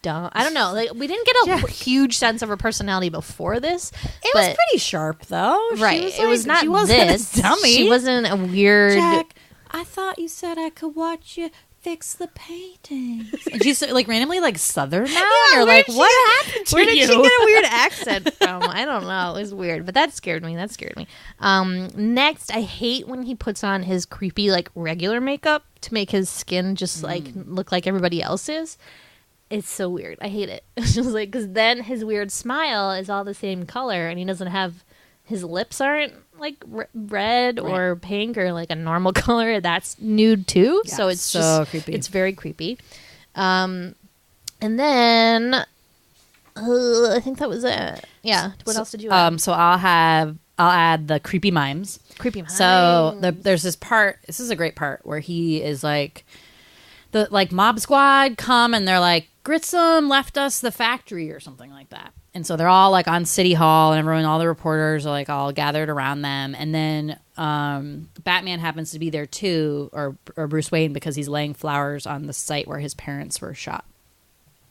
dumb. I don't know. Like we didn't get a huge sense of her personality before this. It was pretty sharp though, right? It was not she wasn't this a dummy. She wasn't a weird. Jack, I thought you said I could watch you fix the paintings. And she's like randomly like Southern now. And you're like, what happened to you? Where did she get a weird accent from? I don't know. It was weird, but that scared me. Next, I hate when he puts on his creepy like regular makeup to make his skin just like look like everybody else's. It's so weird. I hate it. It's just like, because then his weird smile is all the same color, and he doesn't have, his lips aren't like red or pink or like a normal color. That's nude too. Yeah, so it's so just creepy. It's very creepy. And then I think that was it. Yeah. What else did you add? So I'll add the creepy mimes. Creepy mimes. So there's this part. This is a great part where he is like, the like mob squad come and they're like, Gritsum left us the factory or something like that. And so they're all like on City Hall, and everyone, all the reporters are like all gathered around them. And then Batman happens to be there too, or Bruce Wayne, because he's laying flowers on the site where his parents were shot.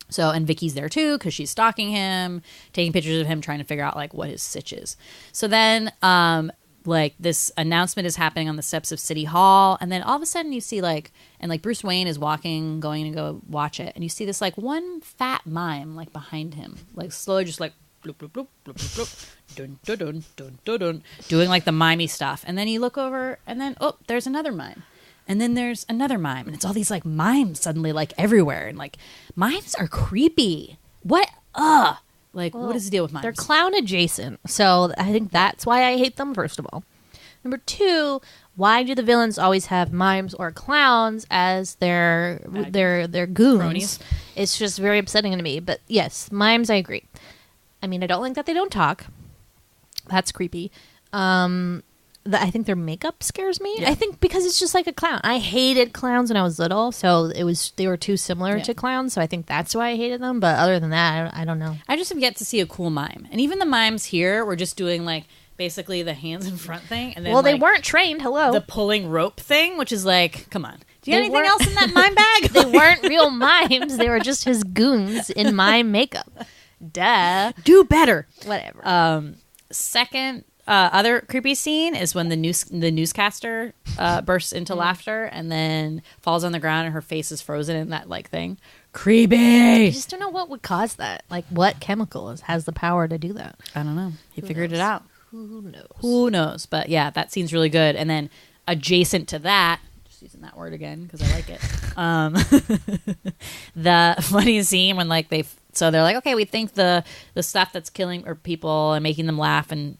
So, and Vicky's there too, because she's stalking him, taking pictures of him, trying to figure out like what his sitch is. So then like this announcement is happening on the steps of City Hall, and then all of a sudden you see like, and like Bruce Wayne is walking, going to go watch it, and you see this like one fat mime like behind him, like slowly just like bloop bloop bloop bloop bloop bloop, dun dun dun dun dun dun, doing like the mimey stuff, and then you look over, and then oh, there's another mime, and then there's another mime, and it's all these like mimes suddenly like everywhere, and like mimes are creepy. What? Like, well, what is the deal with mimes? They're clown adjacent, so I think that's why I hate them, first of all. Number two, why do the villains always have mimes or clowns as their goons? Cronies. It's just very upsetting to me. But yes, mimes, I agree. I mean, I don't like that they don't talk. That's creepy. I think their makeup scares me. Yeah. I think because it's just like a clown. I hated clowns when I was little, so they were too similar to clowns, so I think that's why I hated them. But other than that, I don't know. I just have yet to see a cool mime. And even the mimes here were just doing like basically the hands in front thing. And then well, they weren't trained, hello. The pulling rope thing, which is like, come on. Do you have anything else in that mime bag? They weren't real mimes. They were just his goons in mime makeup. Duh. Do better. Whatever. second other creepy scene is when the newscaster bursts into laughter and then falls on the ground and her face is frozen in that like thing. Creepy. I just don't know what would cause that. Like, what chemical has the power to do that? I don't know. He figured it out. Who knows? Who knows? But yeah, that scene's really good. And then adjacent to that, just using that word again because I like it. The funny scene when like so they're like, okay, we think the stuff that's killing or people and making them laugh and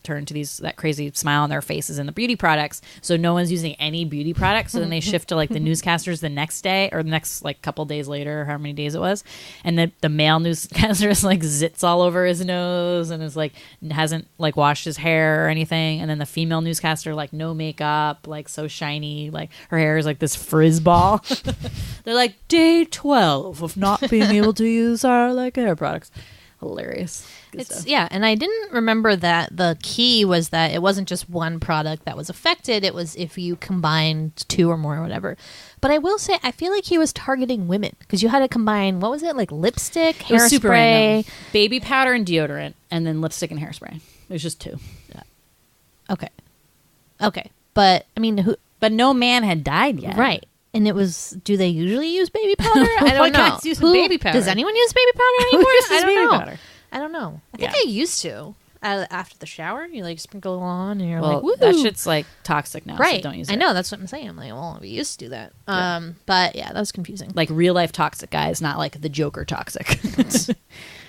turn to that crazy smile on their faces and the beauty products. So no one's using any beauty products. So then they shift to like the newscasters the next day or the next like couple days later, or how many days it was, and the male newscaster is like zits all over his nose and is like hasn't like washed his hair or anything, and then the female newscaster like no makeup, like so shiny, like her hair is like this frizz ball. They're like day 12 of not being able to use our like hair products. Hilarious. Good stuff. Yeah, and I didn't remember that the key was that it wasn't just one product that was affected. It was if you combined two or more or whatever. But I will say, I feel like he was targeting women because you had to combine, what was it, like lipstick, It was super random. hairspray? Baby powder and deodorant, and then lipstick and hairspray. It was just two. Okay. But, I mean, But no man had died yet. right. And it was, do they usually use baby powder? I don't know. Guys use baby powder. Does anyone use baby powder anymore? uses I don't baby know. powder? I don't know. I think I used to. After the shower, you like sprinkle it on and you're Well, like, woo. that shit's like toxic now. Right. So don't use it. I know. That's what I'm saying. I'm like, well, we used to do that. But yeah, that was confusing. Like real life toxic, guys, not like the Joker toxic.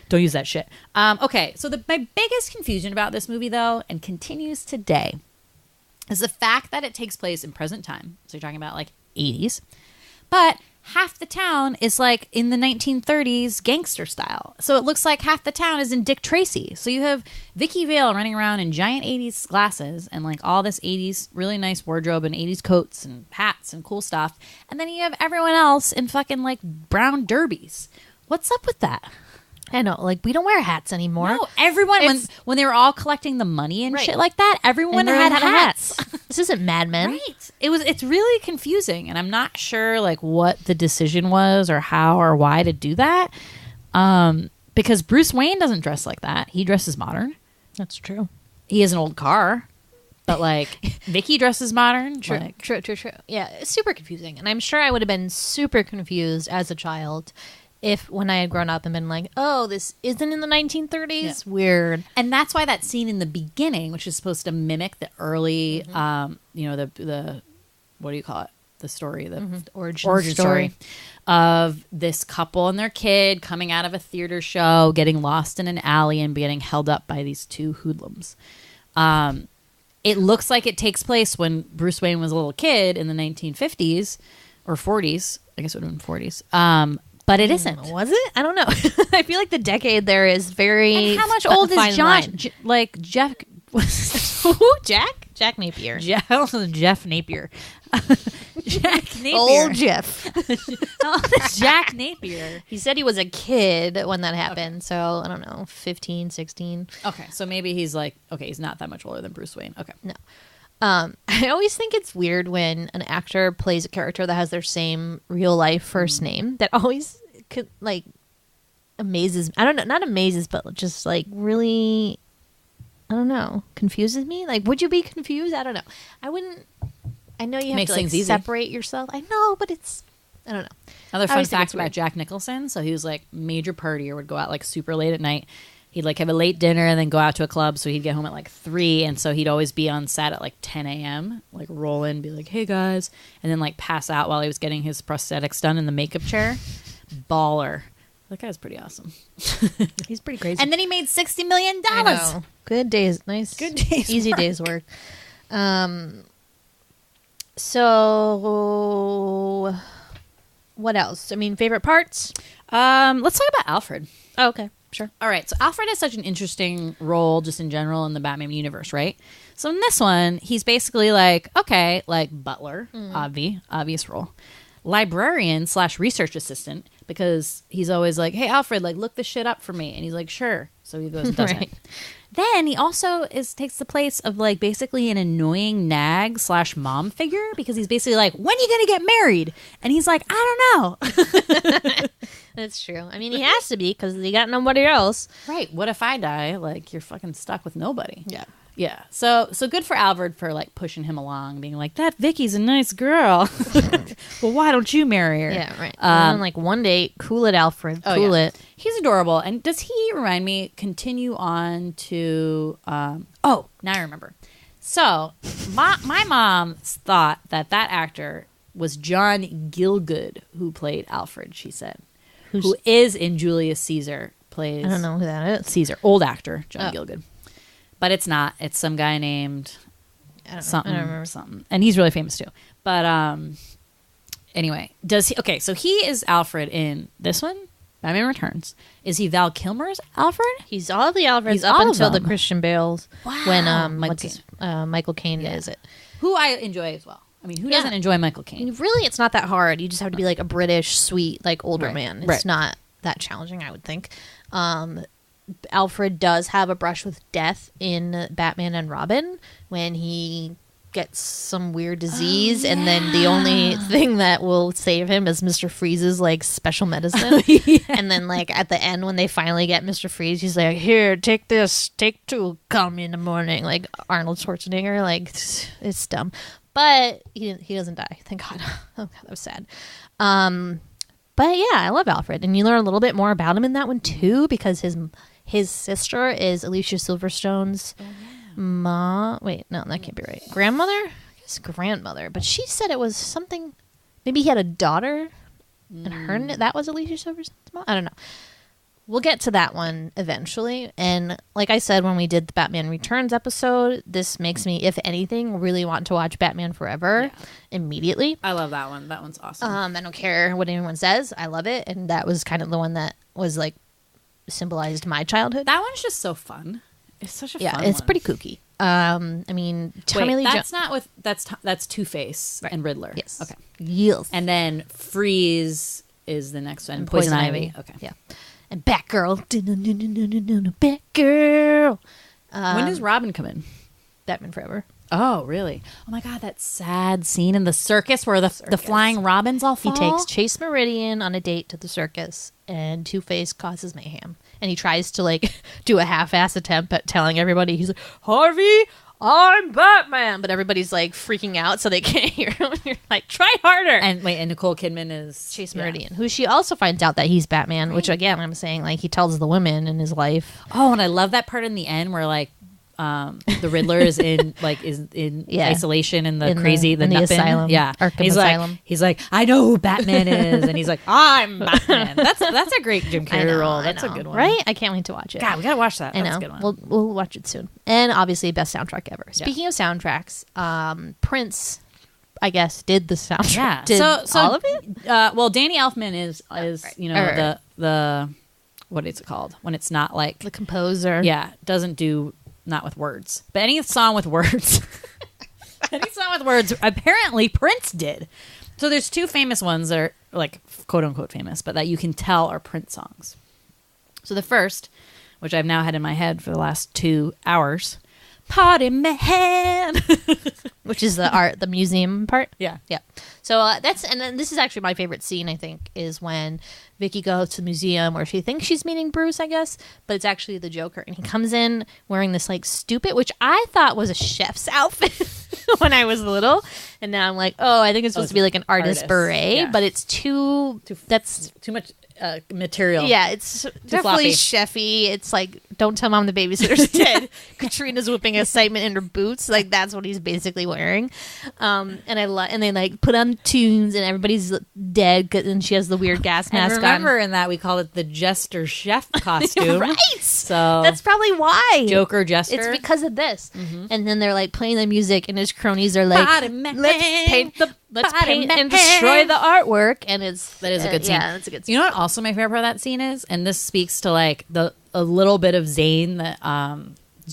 Don't use that shit. Okay, so my biggest confusion about this movie, though, and continues today, is the fact that it takes place in present time. So you're talking about like 80s. But half the town is like in the 1930s gangster style. So it looks like half the town is in Dick Tracy. So you have Vicki Vale running around in giant 80s glasses and like all this 80s really nice wardrobe and 80s coats and hats and cool stuff. And then you have everyone else in fucking like brown derbies. What's up with that? I know. Like, we don't wear hats anymore. No, everyone, when they were all collecting the money and shit like that, everyone had hats. This isn't Mad Men. Right. It's really confusing, and I'm not sure like what the decision was or how or why to do that. Because Bruce Wayne doesn't dress like that. He dresses modern. That's true. He has an old car, but like Vicky dresses modern. True. Yeah, it's super confusing. And I'm sure I would have been super confused as a child if when I had grown up and been like, oh, this isn't in the 1930s? Yeah. Weird. And that's why that scene in the beginning, which is supposed to mimic the early, the what do you call it? The story, the origin story of this couple and their kid coming out of a theater show, getting lost in an alley and getting held up by these two hoodlums. It looks like it takes place when Bruce Wayne was a little kid in the 1950s or 40s. I guess it would have been 40s. But it isn't. Was it? I don't know. I feel like the decade there is very. And how much old is Josh? Jeff? Who? Jack? Jack Napier. Jeff Napier. Jack Napier. Old Jeff. How old is Jack Napier? He said he was a kid when that happened. Okay. So, I don't know, 15, 16. Okay, so maybe he's like, he's not that much older than Bruce Wayne. Okay. No. I always think it's weird when an actor plays a character that has their same real life first name. That always amazes. I don't know, not amazes, but just like really, I don't know, confuses me. Like, would you be confused? I don't know. I wouldn't. I know you have to separate yourself. I know, but it's. I don't know. Another fun fact about Jack Nicholson. So he was like major partier, would go out like super late at night. He'd like have a late dinner and then go out to a club. So he'd get home at like 3. And so he'd always be on set at like 10 a.m. Like roll in, be like, hey guys. And then like pass out while he was getting his prosthetics done in the makeup chair. Baller. That guy's pretty awesome. He's pretty crazy. And then he made $60 million. Good days. Nice. Good days. Easy days work. So what else? I mean, favorite parts? Let's talk about Alfred. Oh, okay. Sure. All right. So Alfred has such an interesting role just in general in the Batman universe, right? So in this one, he's basically like, okay, like butler, obvious role. Librarian / research assistant, because he's always like, hey, Alfred, like look this shit up for me. And he's like, sure. So he goes and does it. then he also takes the place of like basically an annoying nag / mom figure, because he's basically like, when are you gonna get married? And he's like, I don't know. That's true. I mean, he has to be because he got nobody else. Right. What if I die? Like, you're fucking stuck with nobody. Yeah. Yeah. So good for Alfred for like pushing him along, being like, that Vicky's a nice girl. Well, why don't you marry her? Yeah, right. And then, like, one day, cool it, Alfred. Cool it. He's adorable. And does he remind me, continue on to, now I remember. So my mom thought that actor was John Gielgud, who played Alfred, she said. Who is in Julius Caesar, plays... I don't know who that is. Caesar. Old actor, John Gielgud. But it's not. It's some guy named something. I don't remember. Something. And he's really famous too. But anyway, does he... Okay, so he is Alfred in this one, Batman Returns. Is he Val Kilmer's Alfred? He's all the Alfreds up until the Christian Bales. Wow. When Michael Caine is it. Who I enjoy as well. I mean, who doesn't enjoy Michael Caine? I mean, really, it's not that hard. You just have to be like a British, sweet, like older man. It's not that challenging, I would think. Alfred does have a brush with death in Batman and Robin when he gets some weird disease, and then the only thing that will save him is Mr. Freeze's like special medicine. And then like at the end when they finally get Mr. Freeze, he's like, here, take this, take 2, call me in the morning, like Arnold Schwarzenegger. Like, it's dumb. But he doesn't die. Thank God. Oh God, that was sad. But yeah, I love Alfred, and you learn a little bit more about him in that one too, because his sister is Alicia Silverstone's mom. Wait, no, that can't be right. Grandmother? I guess grandmother. But she said it was something. Maybe he had a daughter, and that was Alicia Silverstone's mom. I don't know. We'll get to that one eventually. And like I said, when we did the Batman Returns episode, this makes me, if anything, really want to watch Batman Forever immediately. I love that one. That one's awesome. I don't care what anyone says. I love it. And that was kind of the one that was like symbolized my childhood. That one's just so fun. It's such a fun it's one. pretty kooky. I mean, Tommy Lee that's not with that's Two-Face and Riddler. Yes. Okay. Yes. And then Freeze is the next one. And Poison Ivy. Okay. Yeah. And Batgirl. Batgirl. When does Robin come in? Batman Forever. Oh, really? Oh my God, that sad scene in the circus where the flying robins all fall. He takes Chase Meridian on a date to the circus, and Two-Face causes mayhem. And he tries to like do a half-ass attempt at telling everybody, he's like, Harvey, I'm Batman, but everybody's like freaking out, so they can't hear him. You're like, try harder. And Nicole Kidman is Chase Meridian, who she also finds out that he's Batman, which again, I'm saying like he tells the women in his life. Oh, and I love that part in the end where like the Riddler is in isolation in the asylum. Yeah, Arkham Asylum. He's like, I know who Batman is, and he's like, I'm Batman. That's a great Jim Carrey role. That's a good one, right? I can't wait to watch it. God, we gotta watch that. That's a good one. We'll watch it soon. And obviously, best soundtrack ever. Speaking of soundtracks, Prince, I guess, did the soundtrack. Yeah, did so all of it. Well, Danny Elfman is right. the what is it called when it's not like The composer. Yeah, doesn't do. Not with words, but any song with words. Apparently Prince did. So there's 2 famous ones that are like quote unquote famous, but that you can tell are Prince songs. So the first, which I've now had in my head for the last 2 hours, Party Man, which is the museum part. Yeah. So and then this is actually my favorite scene, I think, is when Vicki goes to the museum where she thinks she's meeting Bruce, I guess, but it's actually the Joker. And he comes in wearing this like stupid, which I thought was a chef's outfit when I was little. And now I'm like, I think it's supposed to be like an artist beret, but it's that's too much material. Yeah, it's definitely chefy. It's like, don't tell mom the babysitter's dead. Katrina's whipping excitement in her boots. Like that's what he's basically wearing. And they like put on tunes and everybody's dead and she has the weird gas mask on. Remember in that we call it the Jester Chef costume. Right. So that's probably why. Joker Jester. It's because of this. Mm-hmm. And then they're like playing the music and his cronies are like, let's paint and destroy the artwork. And that is a good scene. Yeah, that's a good scene. You know what also my favorite part of that scene is? And this speaks to like a little bit of Zane that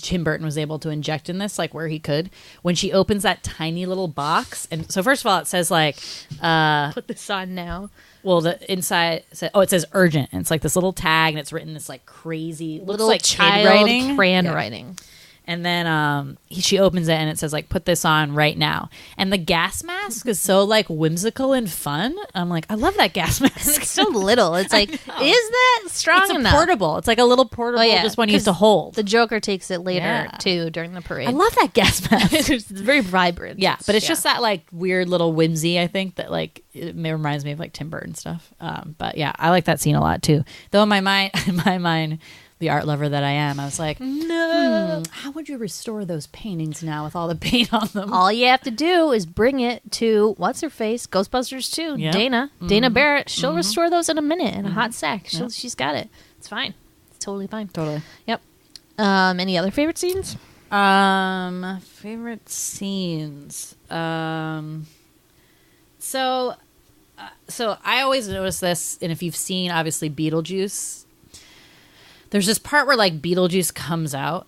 Tim Burton was able to inject in this, like where he could. When she opens that tiny little box, and so first of all, it says like, Put this on now. well, the inside it says urgent, and it's like this little tag, and it's written this like crazy, looks Little like child handwriting. crayon Yeah. writing. And then she opens it and it says like, put this on right now. And the gas mask is so like whimsical and fun. I'm like, I love that gas mask. It's so little. It's like, is that strong It's a enough? portable. It's like a little portable, just one you used to hold. The Joker takes it later Yeah. too during the parade. I love that gas mask. It's very vibrant. Yeah, but it's just that like weird little whimsy, I think, that like it reminds me of like Tim Burton stuff. But yeah, I like that scene a lot too. Though in my mind, the art lover that I am, I was like, no, how would you restore those paintings now with all the paint on them? All you have to do is bring it to what's her face, Ghostbusters 2, Yep. Dana Barrett. She'll restore those in a minute in a hot sec. She's got it. It's fine. It's totally fine. Totally. Yep. Any other favorite scenes? Favorite scenes. So I always notice this, and if you've seen obviously Beetlejuice, there's this part where like Beetlejuice comes out.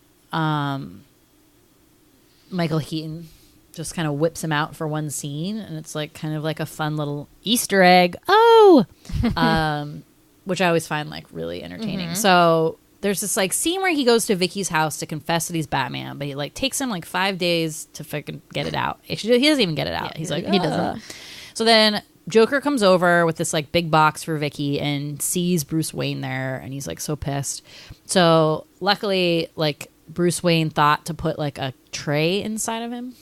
Michael Keaton just kind of whips him out for one scene, and it's like kind of like a fun little Easter egg. Oh, which I always find like really entertaining. So there's this like scene where he goes to Vicky's house to confess that he's Batman, but he like takes him like 5 days to fucking get it out. Actually, he doesn't even get it out. He's like, he doesn't. So then Joker comes over with this like big box for Vicky and sees Bruce Wayne there, and he's like so pissed. So luckily, like Bruce Wayne thought to put like a tray inside of him,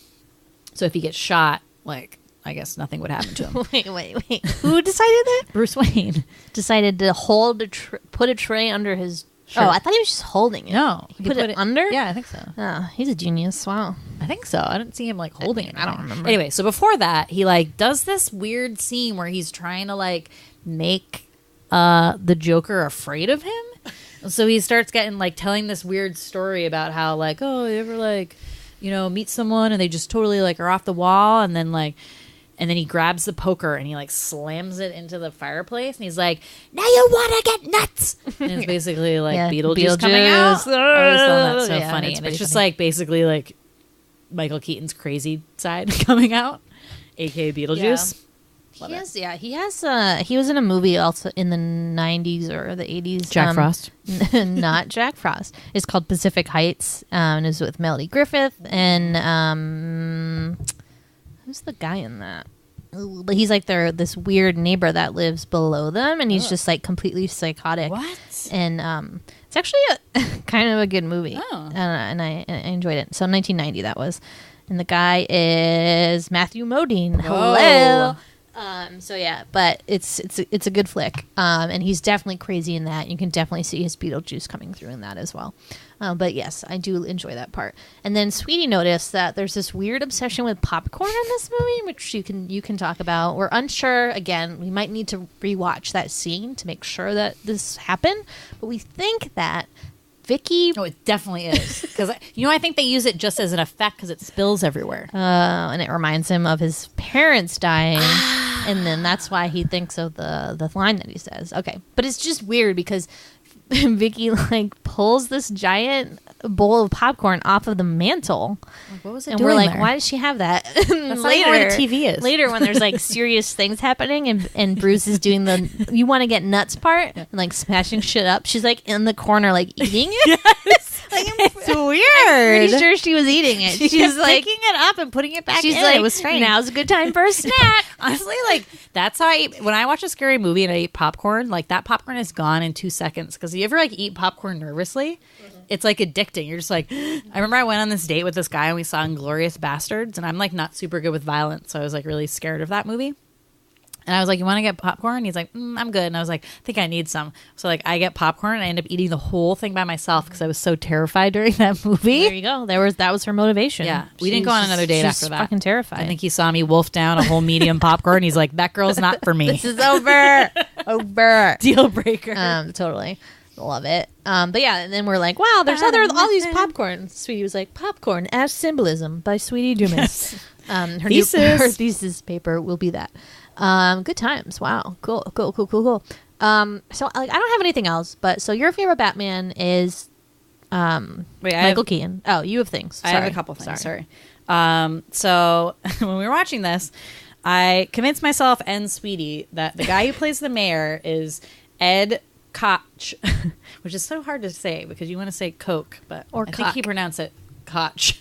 so if he gets shot, like I guess nothing would happen to him. Wait. Who decided that? Bruce Wayne. Decided to put a tray under his. Sure. Oh, I thought he was just holding it. No, he put it under. Yeah, I think so. Oh, he's a genius. Wow. I think so. I didn't see him like holding it. I don't remember. Anyway, so before that, he like does this weird scene where he's trying to like make the Joker afraid of him. So he starts getting like telling this weird story about how like, oh, you ever like, meet someone and they just totally like are off the wall, and then he grabs the poker and he like slams it into the fireplace, and he's like, now you want to get nuts. And it's basically like Beetlejuice coming out. I always found that so funny. And it's just like basically like Michael Keaton's crazy side coming out, aka Beetlejuice. He was in a movie also in the 90s or the 80s. Jack Frost. Not Jack Frost. It's called Pacific Heights, and it's with Melody Griffith and who's the guy in that? But he's like this weird neighbor that lives below them, and he's just like completely psychotic. What? And it's actually kind of a good movie. Oh. And I enjoyed it. So 1990 that was, and the guy is Matthew Modine. Hello. So yeah, but it's a good flick. And he's definitely crazy in that. You can definitely see his Beetlejuice coming through in that as well. But yes, I do enjoy that part. And then Sweety noticed that there's this weird obsession with popcorn in this movie, which you can talk about. We're unsure. Again, we might need to rewatch that scene to make sure that this happened. But we think that Vicky... Oh, it definitely is. Because, I think they use it just as an effect because it spills everywhere. And it reminds him of his parents dying. And then that's why he thinks of the line that he says. Okay. But it's just weird because Vicky like pulls this giant bowl of popcorn off of the mantle. Like, what was it and doing we're like, there? why does she have that? That's not even where the TV is. Later when there's like serious things happening and Bruce is doing the you want to get nuts part and like smashing shit up, she's like in the corner like eating it. Yes. Like, it's weird. I'm pretty sure she was eating it. She's like picking it up and putting it back she's in. like, It was strange. now's a good time for a snack. Honestly, like that's how I eat. When I watch a scary movie and I eat popcorn, like that popcorn is gone in 2 seconds. Because you ever like eat popcorn nervously? It's like addicting. You're just like, I remember I went on this date with this guy and we saw Inglourious Bastards, and I'm like not super good with violence, so I was like really scared of that movie. And I was like, you want to get popcorn? He's like, I'm good. And I was like, I think I need some. So like I get popcorn and I end up eating the whole thing by myself because I was so terrified during that movie. There you go. That was her motivation. Yeah. We didn't go on another date after that. Fucking terrified. I think he saw me wolf down a whole medium popcorn. He's like, that girl's not for me. This is over. Over. Deal breaker. Totally. Love it. But yeah, and then we're like, wow, there's all these popcorn. Sweetie was like, popcorn as symbolism by Sweety Dumas. Her thesis paper will be that. Good times. Wow. Cool. So like, I don't have anything else, but so your favorite Batman is Michael Keaton. Oh, you have things. I have a couple things. Sorry. So when we were watching this, I convinced myself and Sweety that the guy who plays the mayor is Ed Koch, which is so hard to say because you want to say Coke, but I think he pronounced it Koch.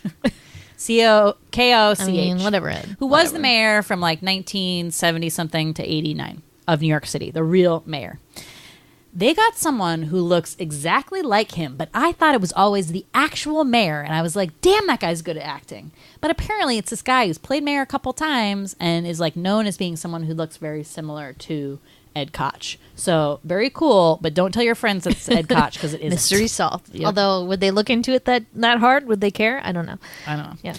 Koch. I mean, whatever. Who was the mayor from like 1970 something to 89 of New York City, the real mayor. They got someone who looks exactly like him, but I thought it was always the actual mayor, and I was like, damn, that guy's good at acting. But apparently it's this guy who's played mayor a couple times and is like known as being someone who looks very similar to Ed Koch. So very cool, but don't tell your friends it's Ed Koch because it isn't. Mystery solved. Yep. Although, would they look into it that hard? Would they care? I don't know. Yeah.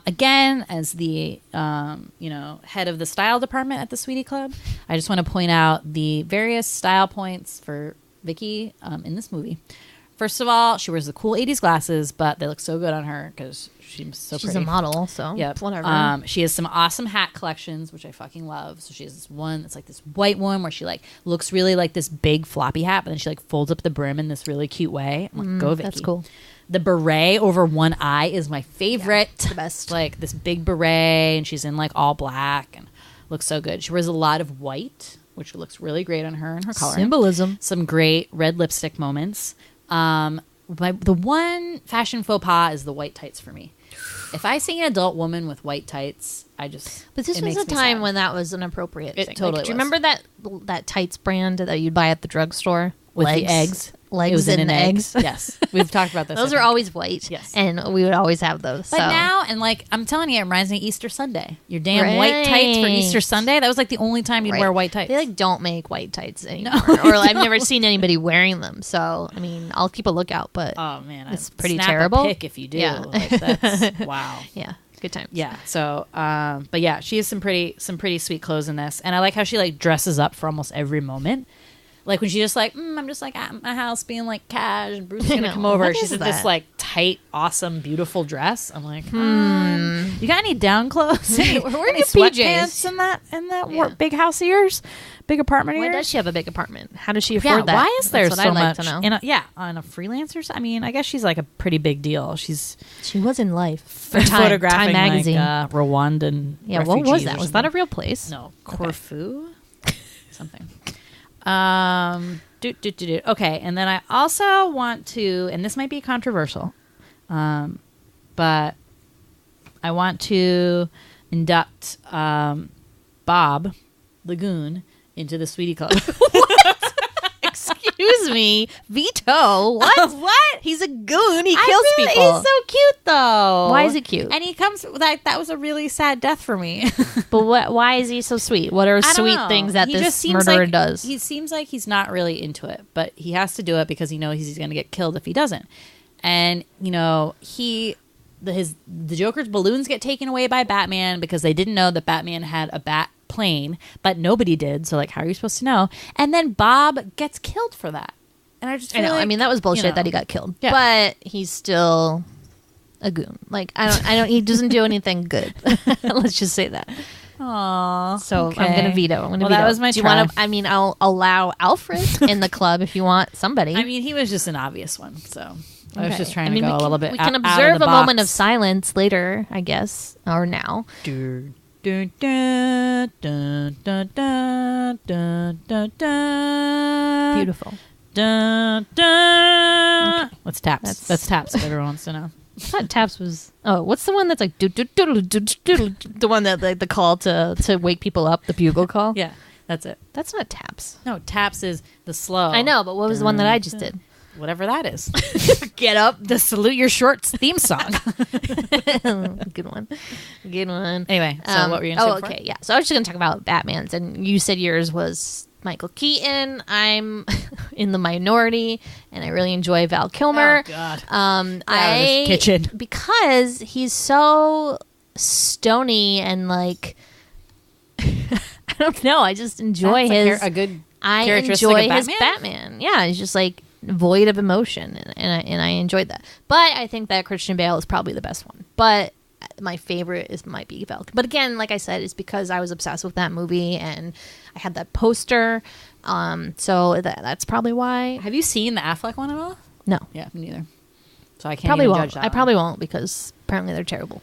Again, as the head of the style department at the Sweety Club, I just want to point out the various style points for Vicki in this movie. First of all, she wears the cool 80s glasses, but they look so good on her because she's so pretty. She's a model, so yep. Whatever. She has some awesome hat collections, which I fucking love. So she has this one that's like this white one where she like looks really like this big floppy hat, but then she like folds up the brim in this really cute way. I'm like, go Vicki. That's cool. The beret over one eye is my favorite. Yeah, the best. Like this big beret, and she's in like all black and looks so good. She wears a lot of white, which looks really great on her and her color. Symbolism. Some great red lipstick moments. The one fashion faux pas is the white tights for me. If I see an adult woman with white tights, But this was a time when that was an appropriate thing. It totally do you remember that tights brand that you'd buy at the drugstore? With the eggs? Legs it was and in an eggs. Egg. Yes. We've talked about this. Those are always white. Yes. And we would always have those. But now, and like, I'm telling you, it reminds me of Easter Sunday. Your damn white tights for Easter Sunday. That was like the only time you'd wear white tights. They like don't make white tights anymore. Or I've never seen anybody wearing them. So, I mean, I'll keep a lookout, but oh man, it's pretty snap terrible. A pic if you do. Yeah. Like, that's, wow. Yeah. Good times. Yeah. So, but yeah, she has some pretty sweet clothes in this, and I like how she like dresses up for almost every moment. Like when she's just like, I'm just like at my house being like cash, and Bruce is gonna come over. She's in this like tight, awesome, beautiful dress. I'm like, you got any down clothes? Where are your sweatpants in that big house of yours, big apartment of yours? Why does she have a big apartment? How does she afford that? Why is there That's so what I'd like much? to know. On a freelancer. I mean, I guess she's like a pretty big deal. She was in Life for Time photographing magazine. like Rwandan. Yeah, what was that? Was that a real place? No, Corfu, something. Okay, and then I also want to, and this might be controversial, but I want to induct Bob the Goon into the Sweety Club. Excuse me, veto. What? What? He's a goon. He kills people. He's so cute, though. Why is he cute? And he comes that was a really sad death for me. But why is he so sweet? What are sweet things that this murderer does? He seems like he's not really into it, but he has to do it because he knows he's going to get killed if he doesn't. And the Joker's balloons get taken away by Batman because they didn't know that Batman had a bat plane, but nobody did. So like, how are you supposed to know? And then Bob gets killed for that. And I just feel I mean, that was bullshit that he got killed. Yeah. But he's still a goon. Like I don't. He doesn't do anything good. Let's just say that. Aww. So okay. I'm gonna veto. Veto. That was my. Do you want to? I mean, I'll allow Alfred in the club if you want somebody. I mean, he was just an obvious one. So I was just trying to go a little bit. We can observe a moment of silence later, I guess, or now. Dun, dun, dun, dun, dun, dun, dun, dun, dun. Beautiful. Dun, dun. Okay. What's taps? That's taps. If everyone wants to know. I thought taps was. Oh, what's the one that's like the one that like the call to wake people up, the bugle call? Yeah, that's it. That's not taps. No, taps is the slow. I know, but what was the one that I just did? Whatever that is. Get up. The Salute Your Shorts theme song. Good one. Good one. Anyway, so what were you going to say before? Okay, yeah. So I was just going to talk about Batman's, and you said yours was Michael Keaton. I'm in the minority, and I really enjoy Val Kilmer. Oh, God. I kitchen. Because he's so stony and like I don't know. I just enjoy his a good. I enjoy his Batman. Yeah, he's just like void of emotion, and I enjoyed that. But I think that Christian Bale is probably the best one. But my favorite might be Val. But again, like I said, it's because I was obsessed with that movie and I had that poster. So that's probably why. Have you seen the Affleck one at all? No. Yeah, me neither. So I can't Probably even won't. judge that. I probably won't because apparently they're terrible.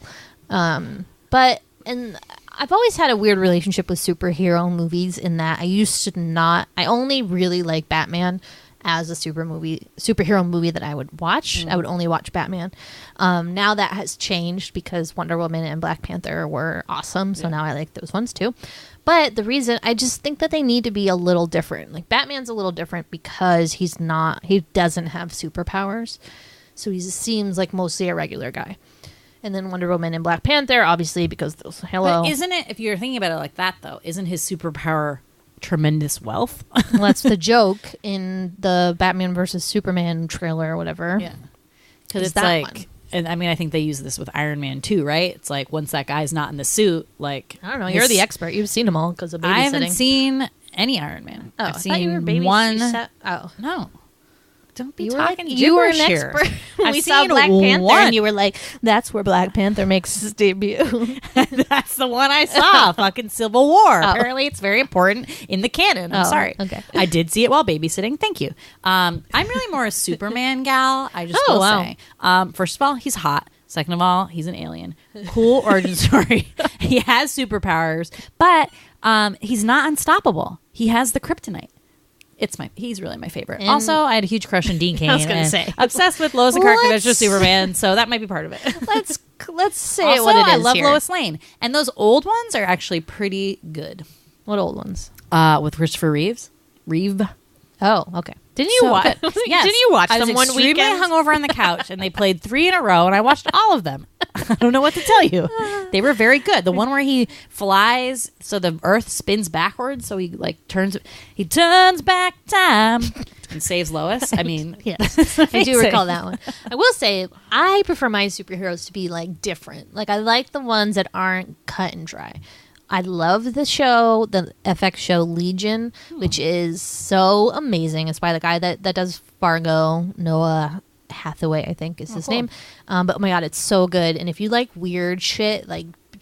But I've always had a weird relationship with superhero movies in that I used to not. I only really like Batman as a superhero movie that I would watch. I would only watch Batman. Now that has changed because Wonder Woman and Black Panther were awesome. So now I like those ones too. But the reason, I just think that they need to be a little different. Like Batman's a little different because he doesn't have superpowers. So he seems like mostly a regular guy. And then Wonder Woman and Black Panther, obviously, because those, But isn't it, if you're thinking about it like that though, isn't his superpower tremendous wealth? Well, that's the joke in the Batman versus Superman trailer or whatever. Yeah. Because it's like, and I mean, I think they use this with Iron Man too, right? It's like once that guy's not in the suit, like I don't know. You're the expert. You've seen them all because of babysitting. I haven't seen any Iron Man. Oh, I've I thought you were seen one. Oh, No. Don't be you talking you were an gibberish here. expert. When I've we saw seen Black Panther, one. and you were like, "That's where Black Panther makes his debut." That's the one I saw. Fucking Civil War. Apparently, it's very important in the canon. I'm sorry. Okay. I did see it while babysitting. Thank you. I'm really more a Superman gal. I just will say. First of all, he's hot. Second of all, he's an alien. Cool origin story. He has superpowers, but he's not unstoppable. He has the kryptonite. He's really my favorite. And also, I had a huge crush on Dean Cain. I was gonna say. Obsessed with Lois and Clark Adventures Superman, so that might be part of it. Let's say Also, what it is. I love here. Lois Lane, and those old ones are actually pretty good. What old ones? With Christopher Reeve. Oh, okay. Didn't you So watch? good. Yes. Didn't you watch I was them one extremely weekend? hungover on the couch, and they played 3 in a row, and I watched all of them. I don't know what to tell you. They were very good. The one where he flies, so the Earth spins backwards, so he turns back time and saves Lois. I mean, Yes, I do recall that one. I will say I prefer my superheroes to be different. I like the ones that aren't cut and dry. I love the show, the FX show Legion, which is so amazing. It's by the guy that does Fargo, Noah Hathaway, I think is his name. But oh my god, it's so good. And if you like weird shit,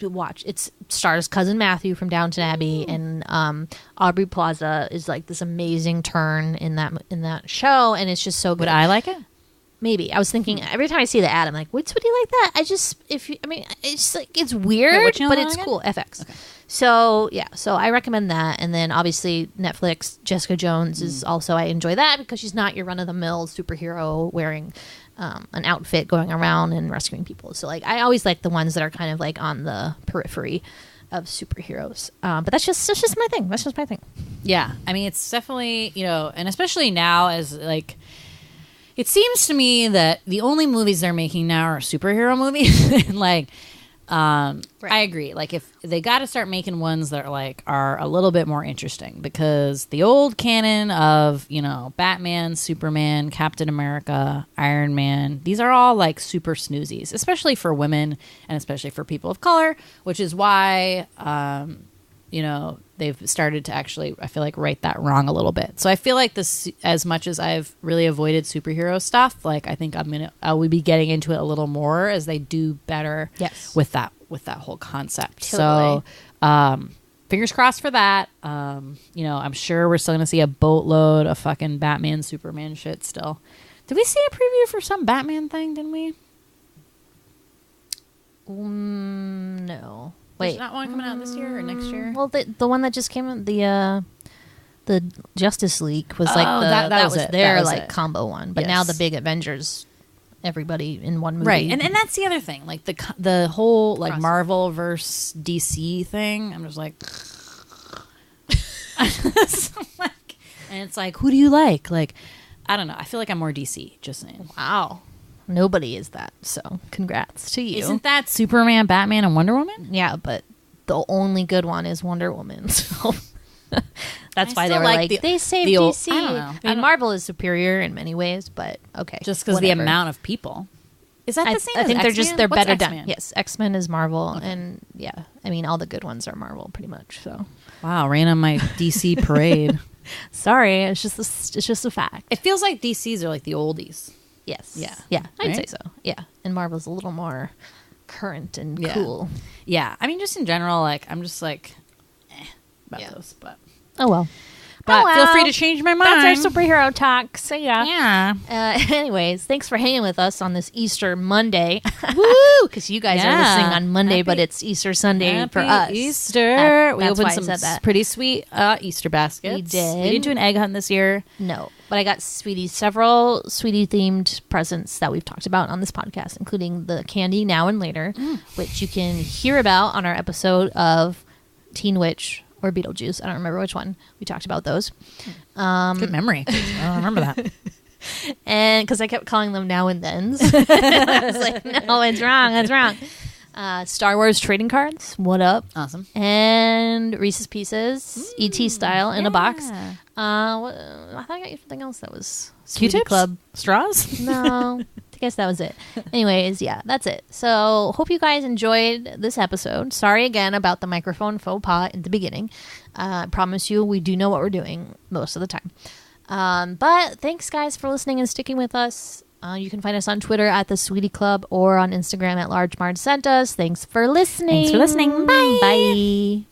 watch. It stars Cousin Matthew from Downton Abbey, and Aubrey Plaza is this amazing turn in that show, and it's just so good. would I like it? Maybe. I was thinking every time I see the ad, I'm like, would you like that? It's it's weird, what channel but is it's it cool. FX. Okay. So I recommend that. And then obviously Netflix, Jessica Jones is also, I enjoy that because she's not your run of the mill superhero wearing an outfit going around and rescuing people. So I always like the ones that are kind of on the periphery of superheroes. But that's just my thing. That's just my thing. Yeah. I mean, it's definitely, and especially now as it seems to me that the only movies they're making now are superhero movies. And Right. I agree. If they got to start making ones that are a little bit more interesting, because the old canon of, Batman, Superman, Captain America, Iron Man, these are all super snoozies, especially for women and especially for people of color, which is why, they've started to actually, I feel right that wrong a little bit. So I feel this, as much as I've really avoided superhero stuff, I think I will be getting into it a little more as they do better with that whole concept. Totally. So fingers crossed for that. I'm sure we're still going to see a boatload of fucking Batman, Superman shit still. Did we see a preview for some Batman thing, didn't we? No. There's Wait. not one coming out this year or next year? Well, the one that just came out, the Justice League was that was it. their That was it. combo one. But now the big Avengers, everybody in one movie. Right, and that's the other thing, the whole Crossover. Marvel versus DC thing. I'm just and it's who do you like? I don't know. I feel I'm more DC. Just saying. Wow. Nobody is that. So congrats to you. Isn't that Superman, Batman, and Wonder Woman? Yeah, but the only good one is Wonder Woman. So that's why they still were like they saved the old- DC. I don't know. I mean, Marvel is superior in many ways, but okay. Just because the whatever. amount of people. Is that I the same? I as think they're X-Men? What's better X-Men? done. Yes, X-Men is Marvel, and all the good ones are Marvel, pretty much. So Wow, rain on my DC parade. sorry, it's just a fact. It feels like DCs are the oldies. Yes, Yeah. I'd Right? say so. Yeah, and Marvel's a little more current and Yeah. cool. Yeah, I mean, just in general, I'm just about Yeah. those. But Oh well. But Oh, feel free well. to change my mind. That's our superhero talk. See ya. Yeah. Anyways, thanks for hanging with us on this Easter Monday. Woo! Because you guys are Yeah. listening on Monday, Happy- but it's Easter Sunday Happy for us. Easter. We That's why opened I some said that. pretty sweet Easter baskets. We did. We didn't do an egg hunt this year. No, but I got Sweety several Sweety themed presents that we've talked about on this podcast, including the candy Now and Later, which you can hear about on our episode of Teen Witch or Beetlejuice. I don't remember which one. We talked about those. Good memory. I don't remember that. And because I kept calling them Now and Thens. I was like, no, it's wrong. That's wrong. Star Wars trading cards. What up? Awesome. And Reese's Pieces, ET style, in a box. Yeah. I thought I got you something else that was Sweety Q-tips? Club. Straws? No, I guess that was it. Anyways, yeah, that's it. So hope you guys enjoyed this episode. Sorry again about the microphone faux pas in the beginning. I promise you we do know what we're doing most of the time. But thanks guys for listening and sticking with us. You can find us on Twitter at the Sweety Club or on Instagram at Large Marge Sent Us. Thanks for listening. Thanks for listening. Bye. Bye.